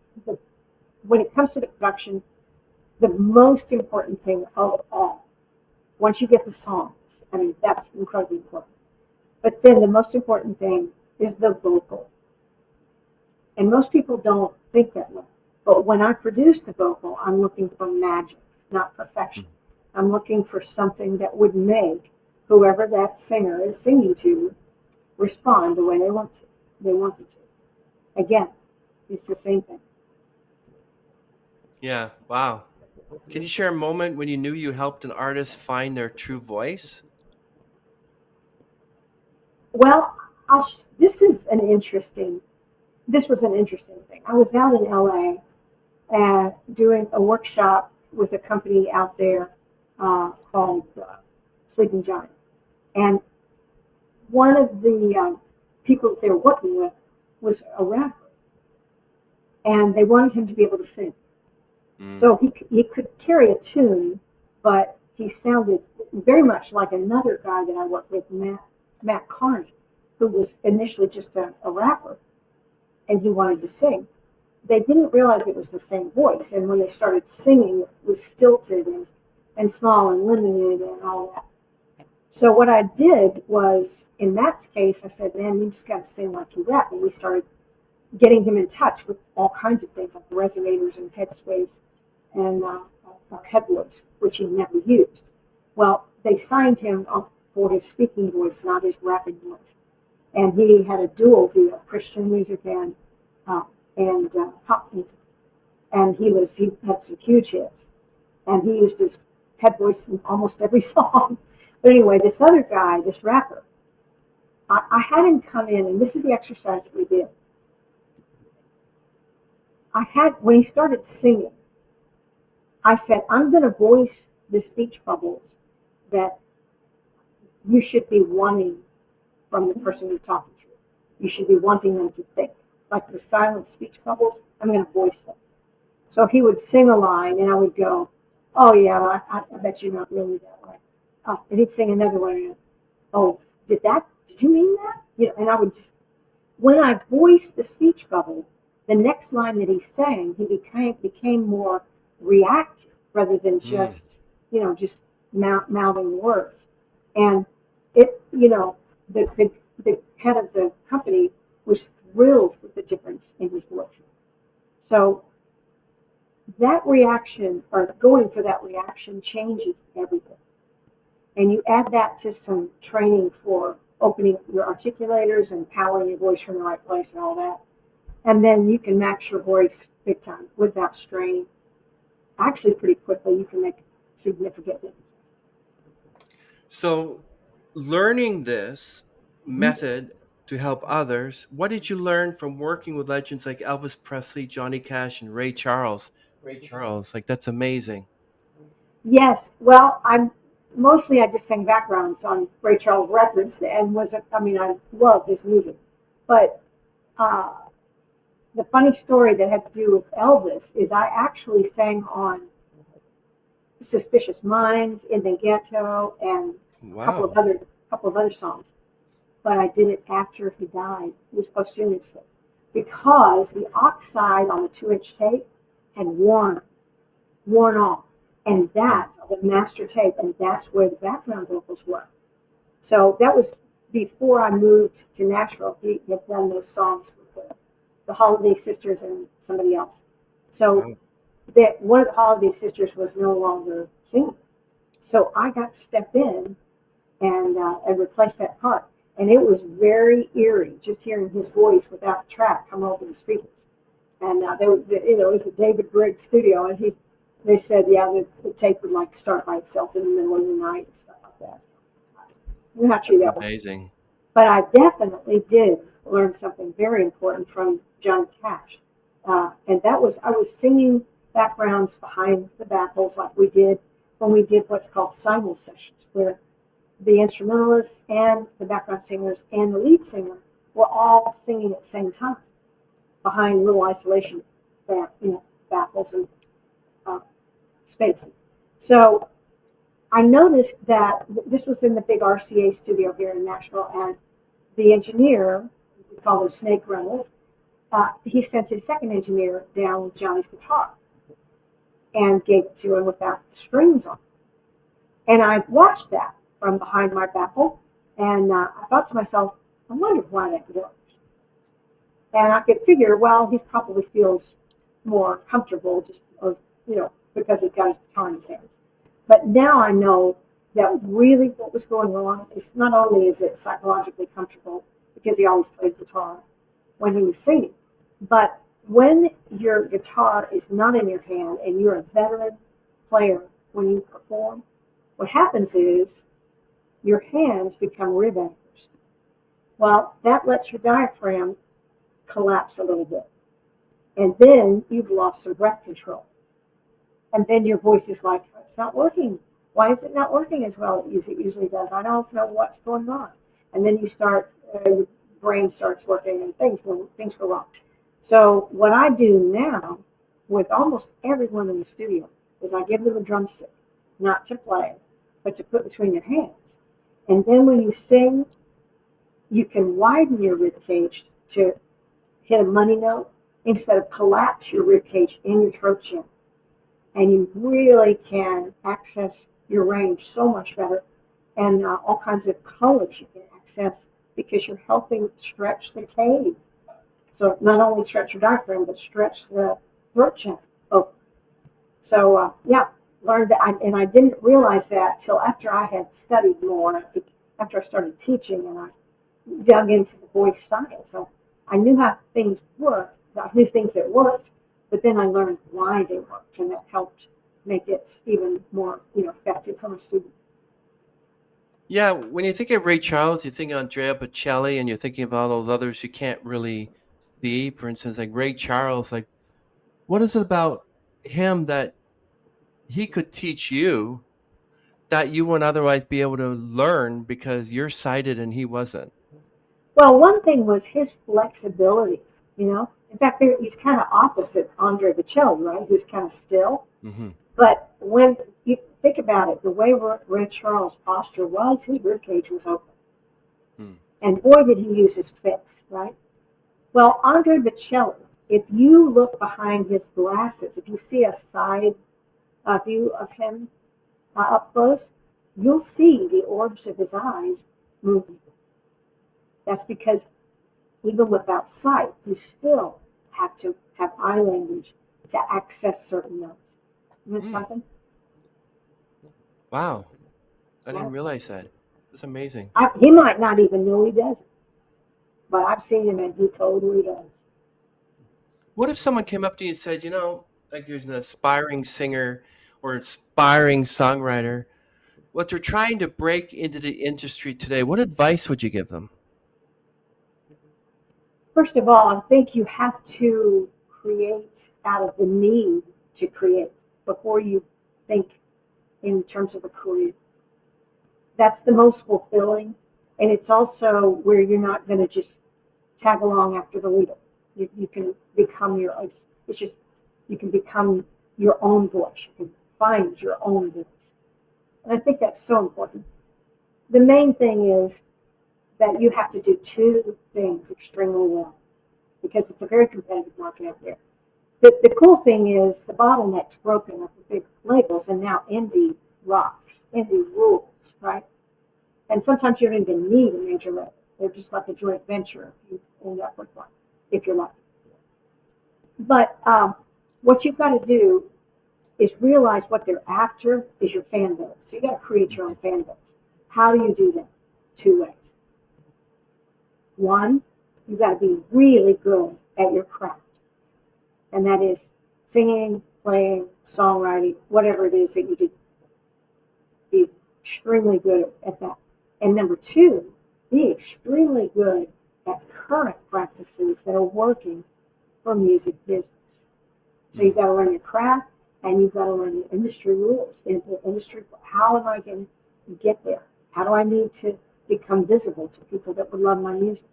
when it comes to the production, the most important thing of all Once you get the songs, I mean, that's incredibly important. But then the most important thing is the vocal. And most people don't think that way. But when I produce the vocal, I'm looking for magic, not perfection. I'm looking for something that would make whoever that singer is singing to respond the way they want to. They want it to. Again, it's the same thing. Yeah. Wow. Can you share a moment when you knew you helped an artist find their true voice? Well, this was an interesting thing. I was out in LA doing a workshop with a company out there called Sleeping Giant. And one of the people that they were working with was a rapper. And they wanted him to be able to sing. So he could carry a tune, but he sounded very much like another guy that I worked with, Matt Carney, who was initially just a rapper, and he wanted to sing. They didn't realize it was the same voice, and when they started singing, it was stilted and small and limited and all that. So what I did was, in Matt's case, I said, man, you just got to sing like you rap. And we started getting him in touch with all kinds of things like resonators and headspace and headwoods, which he never used. Well, they signed him up for his speaking voice, not his rapping voice. And he had a dual deal, Christian music and pop music. And he had some huge hits. And he used his head voice in almost every song. But anyway, this other guy, this rapper, I had him come in, and this is the exercise that we did. When he started singing, I said, I'm going to voice the speech bubbles that you should be wanting from the person you're talking to. You should be wanting them to think. Like the silent speech bubbles, I'm going to voice them. So he would sing a line, and I would go, oh, yeah, I bet you're not really that way. Oh, and he'd sing another one, and oh, did you mean that? You know, and I would just, when I voiced the speech bubble, the next line that he sang, he became more reactive rather than just mouthing words. And the head of the company was thrilled with the difference in his voice. So that reaction, or going for that reaction, changes everything. And you add that to some training for opening your articulators and powering your voice from the right place and all that. And then you can max your voice big time without straining. Actually, pretty quickly, you can make significant differences. So, learning this method to help others, what did you learn from working with legends like Elvis Presley, Johnny Cash, and Ray Charles? Ray Charles, like that's amazing. Yes, well, I just sang backgrounds on Ray Charles records, and I love his music, but the funny story that had to do with Elvis is I actually sang on Suspicious Minds, In the Ghetto, and a couple of other songs. But I did it after he died. It was posthumously. Because the oxide on the 2-inch tape had worn off. And that's the master tape, and that's where the background vocals were. So that was before I moved to Nashville. He had done those songs with the Holiday Sisters and somebody else. So that one of the Holiday Sisters was no longer singing. So I got to step in and replace that part. And it was very eerie just hearing his voice without the track come over the speakers. And it was a David Briggs studio, and they said, the tape would start by itself in the middle of the night and stuff like that. I'm not sure that was amazing. But I definitely did learn something very important from Johnny Cash. And that was, I was singing backgrounds behind the baffles like we did when we did what's called simul sessions, where the instrumentalists and the background singers and the lead singer were all singing at the same time behind little isolation baffles and spaces. So I noticed that this was in the big RCA studio here in Nashville, and the engineer, we call him Snake Reynolds, he sent his second engineer down with Johnny's guitar and gave it to him without strings on. And I watched that from behind my baffle, and I thought to myself, I wonder why that works. And I could figure, well, he probably feels more comfortable just, or, because he's got his guitar in his hands. But now I know that really what was going on is not only is it psychologically comfortable because he always played guitar when he was singing, but when your guitar is not in your hand and you're a veteran player when you perform, what happens is your hands become rib anchors. Well, that lets your diaphragm collapse a little bit. And then you've lost some breath control. And then your voice is like, it's not working. Why is it not working as well as it usually does? I don't know what's going on. And then you start, your brain starts working and things go wrong. So what I do now with almost everyone in the studio is I give them a drumstick, not to play, but to put between their hands. And then when you sing, you can widen your rib cage to hit a money note instead of collapse your rib cage in your throat channel. And you really can access your range so much better, and all kinds of colors you can access because you're helping stretch the cave. So not only stretch your diaphragm, but stretch the throat channel open. So learned that, and I didn't realize that till after I had studied more, after I started teaching, and I dug into the voice science. So I knew how things work. I knew things that worked, but then I learned why they worked, and that helped make it even more, effective for my students. Yeah, when you think of Ray Charles, you think of Andrea Bocelli, and you're thinking of all those others you can't really see. For instance, like Ray Charles, like what is it about him that he could teach you that you wouldn't otherwise be able to learn because you're sighted and he wasn't? Well, one thing was his flexibility, In fact, he's kind of opposite Andre Bocelli, right? Who's kind of still. Mm-hmm. But when you think about it, the way Ray Charles' posture was, his ribcage was open. Hmm. And boy, did he use his fix, right? Well, Andre Bocelli, if you look behind his glasses, if you see a side view of him up close, you'll see the orbs of his eyes moving. That's because even without sight, you still have to have eye language to access certain notes. Isn't that something? Wow. I didn't realize that. That's amazing. He might not even know he does it, but I've seen him and he totally does. What if someone came up to you and said, like there's an aspiring singer or aspiring songwriter, what they're trying to break into the industry today, what advice would you give them? First of all, I think you have to create out of the need to create before you think in terms of a career. That's the most fulfilling, and it's also where you're not going to just tag along after the leader. You can become you can become your own voice. You can find your own voice. And I think that's so important. The main thing is that you have to do two things extremely well, because it's a very competitive market out there. The cool thing is the bottleneck's broken up with big labels, and now indie rocks, indie rules, right? And sometimes you don't even need a major label. They're just like a joint venture if you end up with one, if you're lucky. But what you've got to do is realize what they're after is your fan base. So you got to create your own fan base. How do you do that? Two ways. One, you've got to be really good at your craft. And that is singing, playing, songwriting, whatever it is that you do. Be extremely good at that. And number two, be extremely good at current practices that are working for music business. So you've got to learn your craft, and you've got to learn the industry rules. In the industry, how am I going to get there? How do I need to become visible to people that would love my music?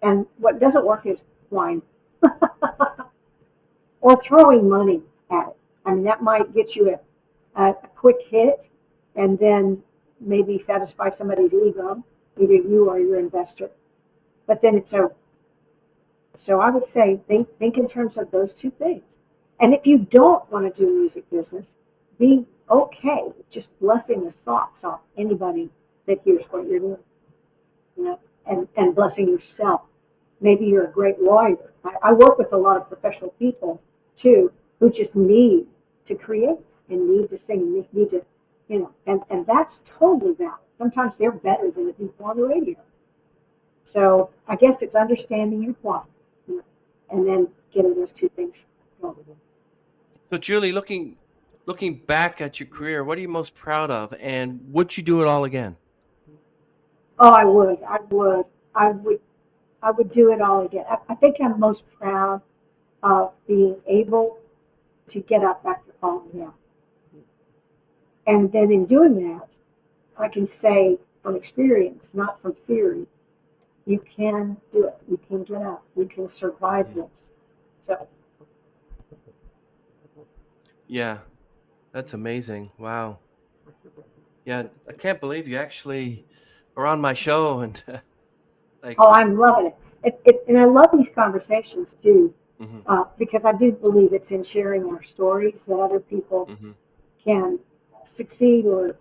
And what doesn't work is whine. Or throwing money at it. I mean, that might get you a quick hit and then maybe satisfy somebody's ego, either you or your investor. But then it's over. So I would say think in terms of those two things. And if you don't want to do music business, be okay with just blessing the socks off anybody that hears what you're doing, you know, and blessing yourself. Maybe you're a great lawyer. I work with a lot of professional people too who just need to create and need to sing and need to, you know, and that's totally valid. Sometimes they're better than the people on the radio. So I guess it's understanding your why, you know, and then getting those two things going. So, Julie, looking back at your career, what are you most proud of, and would you do it all again? Oh, I would do it all again. I think I'm most proud of being able to get up after falling down. And then in doing that, I can say from experience, not from theory, you can do it. You can get up. You can survive this. So, Yeah, that's amazing. Wow. Yeah, I can't believe you actually are on my show and like. oh, I'm loving it. And I love these conversations too, Hmm. because I do believe it's in sharing our stories that other people Hmm. can succeed or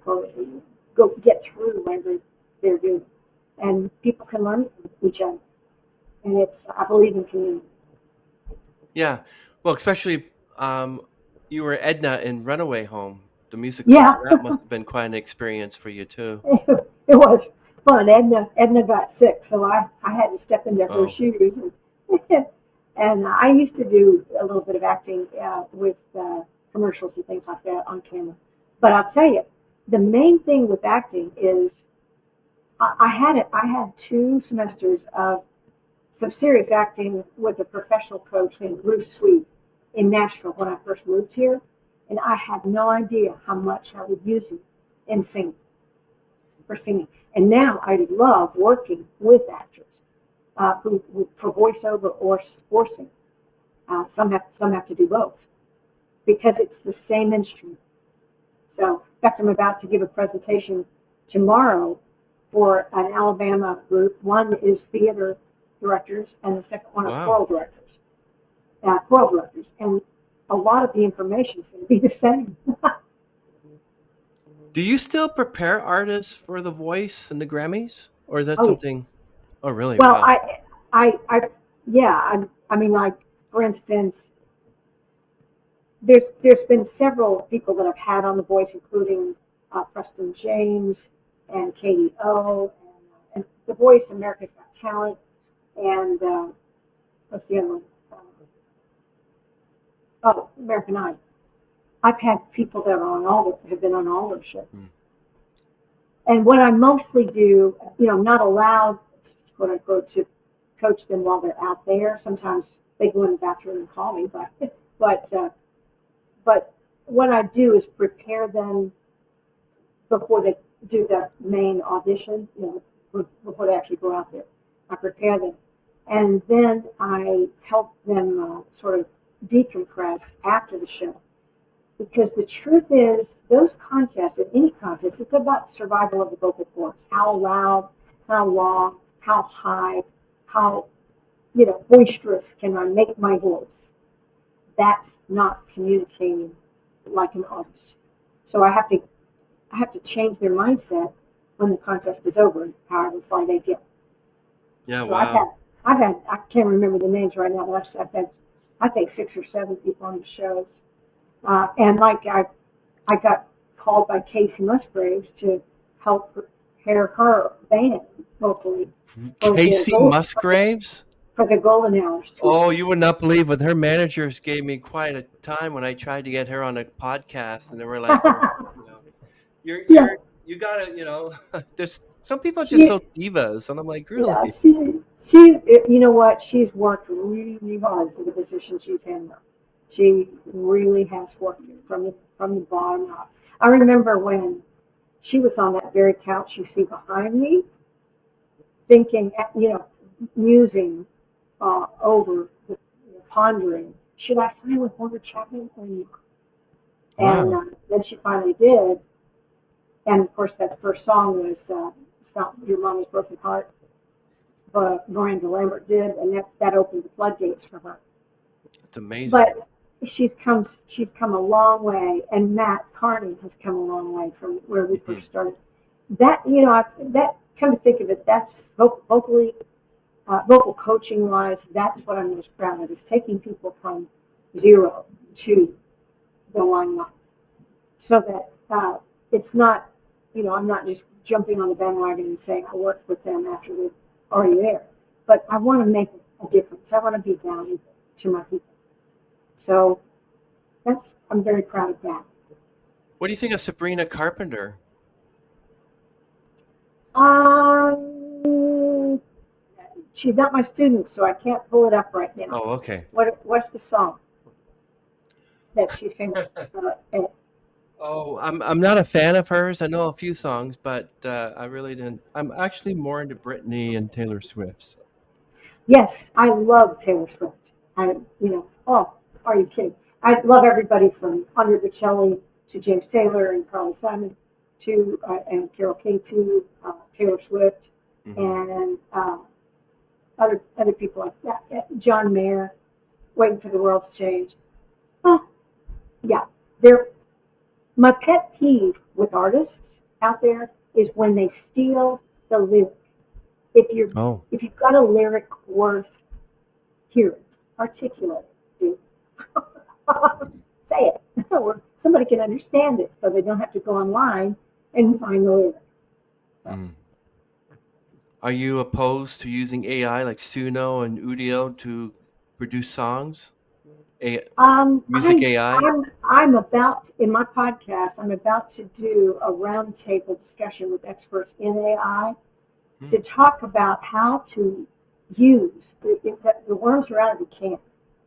go get through whatever they're doing. And people can learn from each other. And I believe in community. Yeah, well, especially you were Edna in Runaway Home, the musical, Yeah, so that must have been quite an experience for you too. it was fun. Edna got sick, so I had to step into her Oh, shoes. And I used to do a little bit of acting with commercials and things like that on camera. But I'll tell you, the main thing with acting is I had 2 semesters of some serious acting with a professional coach named Bruce Sweet in Nashville when I first moved here, and I had no idea how much I would use him in singing for singing. And now I love working with actors who for voiceover or singing. Some have to do both because it's the same instrument. So, in fact, I'm about to give a presentation tomorrow for an Alabama group. One is theater directors, and the second one are wow. choral directors. Choral directors, and a lot of the information is going to be the same. Do you still prepare artists for The Voice and the Grammys, or is that Oh, something? Oh, really? well, Wow. I, yeah, I mean, like for instance, there's been several people that I've had on The Voice, including Preston James and Katie O, and The Voice, America's Got Talent, and what's the other one? Oh, American Idol. I've had people that are on all have been on all those shows. Mm. And what I mostly do, you know, I'm not allowed, quote unquote, to coach them while they're out there. Sometimes they go in the bathroom and call me, but but what I do is prepare them before they do the main audition, you know, before they actually go out there. I prepare them, and then I help them sort of decompress after the show. Because the truth is, those contests, in any contest, it's about survival of the vocal cords. How loud, how long, how high, how, you know, boisterous can I make my voice? That's not communicating like an artist. So I have to change their mindset when the contest is over, however far they get. Yeah, So wow. I can't remember the names right now, but I've had, I think 6 or 7 people on the shows. And like I got called by Casey Musgraves to help prepare her band vocally for Casey Musgraves? the Golden Hours tour. Oh, you would not believe what her managers gave me quite a time when I tried to get her on a podcast, and they were like, "Well, you know, Yeah, you gotta, you know, there's some people are just she so divas," and I'm like, "Really?" yeah she's you know what, she's worked really hard for the position she's in now. She really has worked it from the bottom up. I remember when she was on that very couch you see behind me, thinking, you know, musing over, pondering, should I sign with Warner Chapman or not? And Wow. then she finally did. And of course, that first song was "It's Not Your Mama's Broken Heart," but Miranda Lambert did, and that opened the floodgates for her. That's amazing. But she's come a long way, and Matt Carney has come a long way from where we first started. That that come to think of it, that's vocally, vocal coaching wise, that's what I'm most proud of, is taking people from zero to the limelight, so that it's not, I'm not just jumping on the bandwagon and saying I worked with them after they're already there, but I want to make a difference. I want to be valuable to my people. So I'm very proud of that. What do you think of Sabrina Carpenter? She's not my student, so I can't pull it up right now. Oh, okay. What's the song that she's famous for? Oh, I'm not a fan of hers. I know a few songs, but I really didn't. I'm actually more into Britney and Taylor Swift. So. Yes, I love Taylor Swift. Oh, are you kidding? I love everybody from Andre Bocelli to James Taylor and Carly Simon to and Carol King to Taylor Swift, and other people like that. John Mayer, Waiting for the World to Change. Oh, yeah. My pet peeve with artists out there is when they steal the lyric. If you've got a lyric worth hearing, articulate it, dude. Say it. Or somebody can understand it, so they don't have to go online and find the lyric. Are you opposed to using AI like Suno and Udio to produce songs? Music AI? In my podcast, I'm about to do a roundtable discussion with experts in AI to talk about how to use, the worms are out of the can.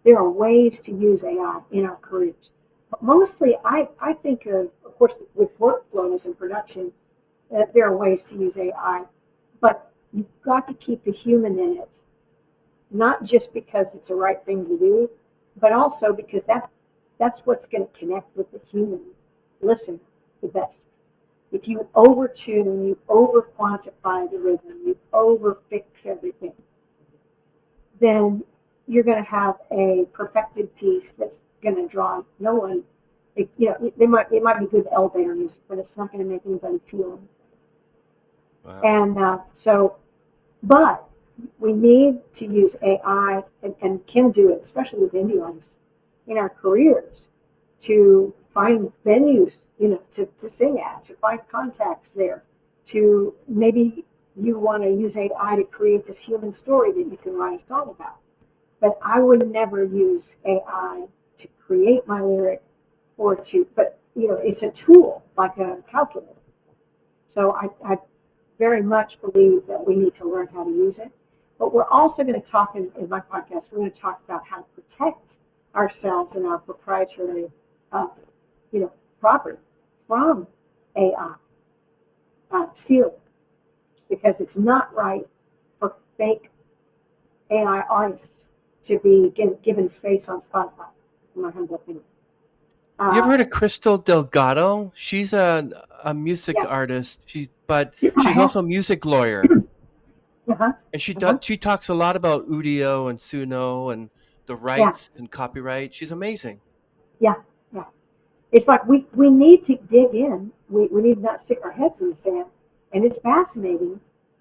There are ways to use AI in our careers. But mostly, I think of course, with workflows and production, there are ways to use AI. But you've got to keep the human in it, not just because it's the right thing to do, but also because that's what's going to connect with the human listener the best. If you over-tune, you over-quantify the rhythm, you over-fix everything, then you're going to have a perfected piece that's going to draw no one. It might be good elevator music, but it's not going to make anybody feel anything. Wow. But we need to use AI and can do it, especially with indie artists in our careers, to find venues, to sing at, to find contacts there, to maybe you want to use AI to create this human story that you can write a song about. But I would never use AI to create my lyric but it's a tool like a calculator. So I very much believe that we need to learn how to use it. But we're also going to talk in my podcast, we're going to talk about how to protect ourselves and our proprietary, property from AI stealing, because it's not right for fake AI artists to be given space on Spotify, in my humble opinion. You ever heard of Crystal Delgado? She's a music artist. She's also a music lawyer. And she talks a lot about Udio and Suno and the rights and copyright. She's amazing. Yeah. It's like we need to dig in. We need to not stick our heads in the sand. And it's fascinating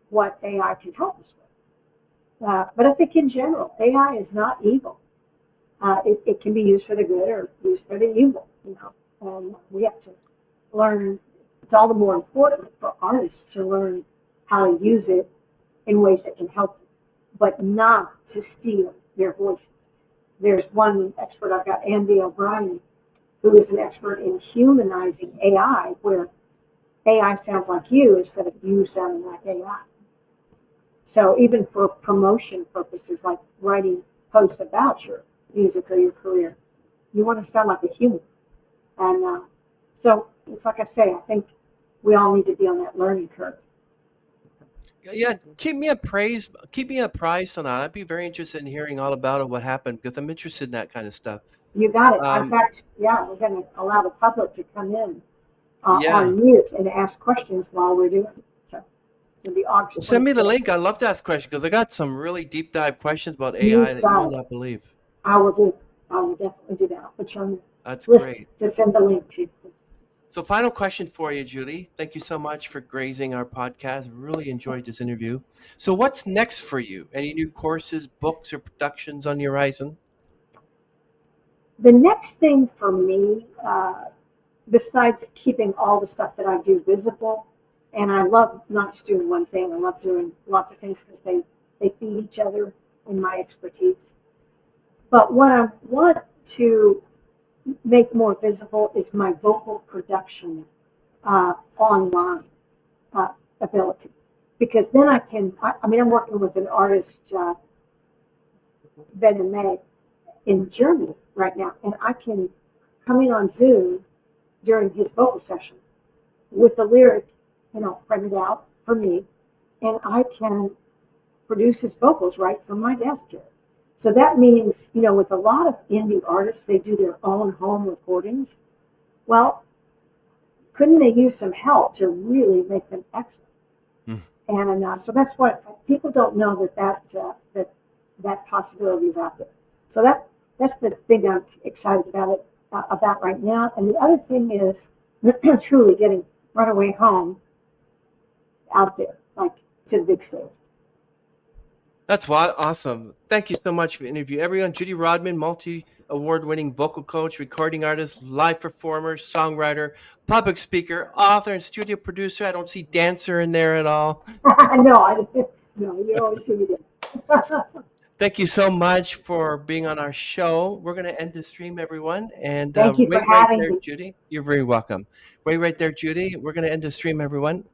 what AI can help us with. But I think in general, AI is not evil. It can be used for the good or used for the evil. And we have to learn. It's all the more important for artists to learn how to use it in ways that can help them, but not to steal their voices. There's one expert I've got, Andy O'Brien, who is an expert in humanizing AI, where AI sounds like you instead of you sounding like AI. So even for promotion purposes, like writing posts about your music or your career, you want to sound like a human. And so it's like I say, I think we all need to be on that learning curve. Yeah, keep me apprised on that. I'd be very interested in hearing all about it, what happened, because I'm interested in that kind of stuff. You got it. In fact, we're going to allow the public to come in on mute and ask questions while we're doing it. So it'll be August. Send me the link. I'd love to ask questions because I got some really deep dive questions about AI that you will not believe. I will do. I will definitely do that. I'll put you on That's the list great. to send the link to. So, final question for you, Judy. Thank you so much for grazing our podcast. Really enjoyed this interview. So, what's next for you? Any new courses, books, or productions on the horizon? The next thing for me, besides keeping all the stuff that I do visible, and I love not just doing one thing, I love doing lots of things because they feed each other in my expertise. But what I want to make more visible is my vocal production online uh, ability. Because then I mean, I'm working with an artist, Ben and May, in Germany right now, and I can come in on Zoom during his vocal session with the lyric, printed out for me, and I can produce his vocals right from my desk here. So that means, with a lot of indie artists, they do their own home recordings. Well, couldn't they use some help to really make them excellent? Mm. And so that's what people don't know that possibility is out there. So that's the thing I'm excited about right now. And the other thing is truly getting Runaway Home out there, like to the big stage. That's awesome. Thank you so much for the interview. Everyone, Judy Rodman, multi-award winning vocal coach, recording artist, live performer, songwriter, public speaker, author, and studio producer. I don't see dancer in there at all. No, no, you always see me there. Thank you so much for being on our show. We're going to end the stream, everyone. And Thank you for wait right having there, me. Judy. You're very welcome. Wait right there, Judy. We're going to end the stream, everyone.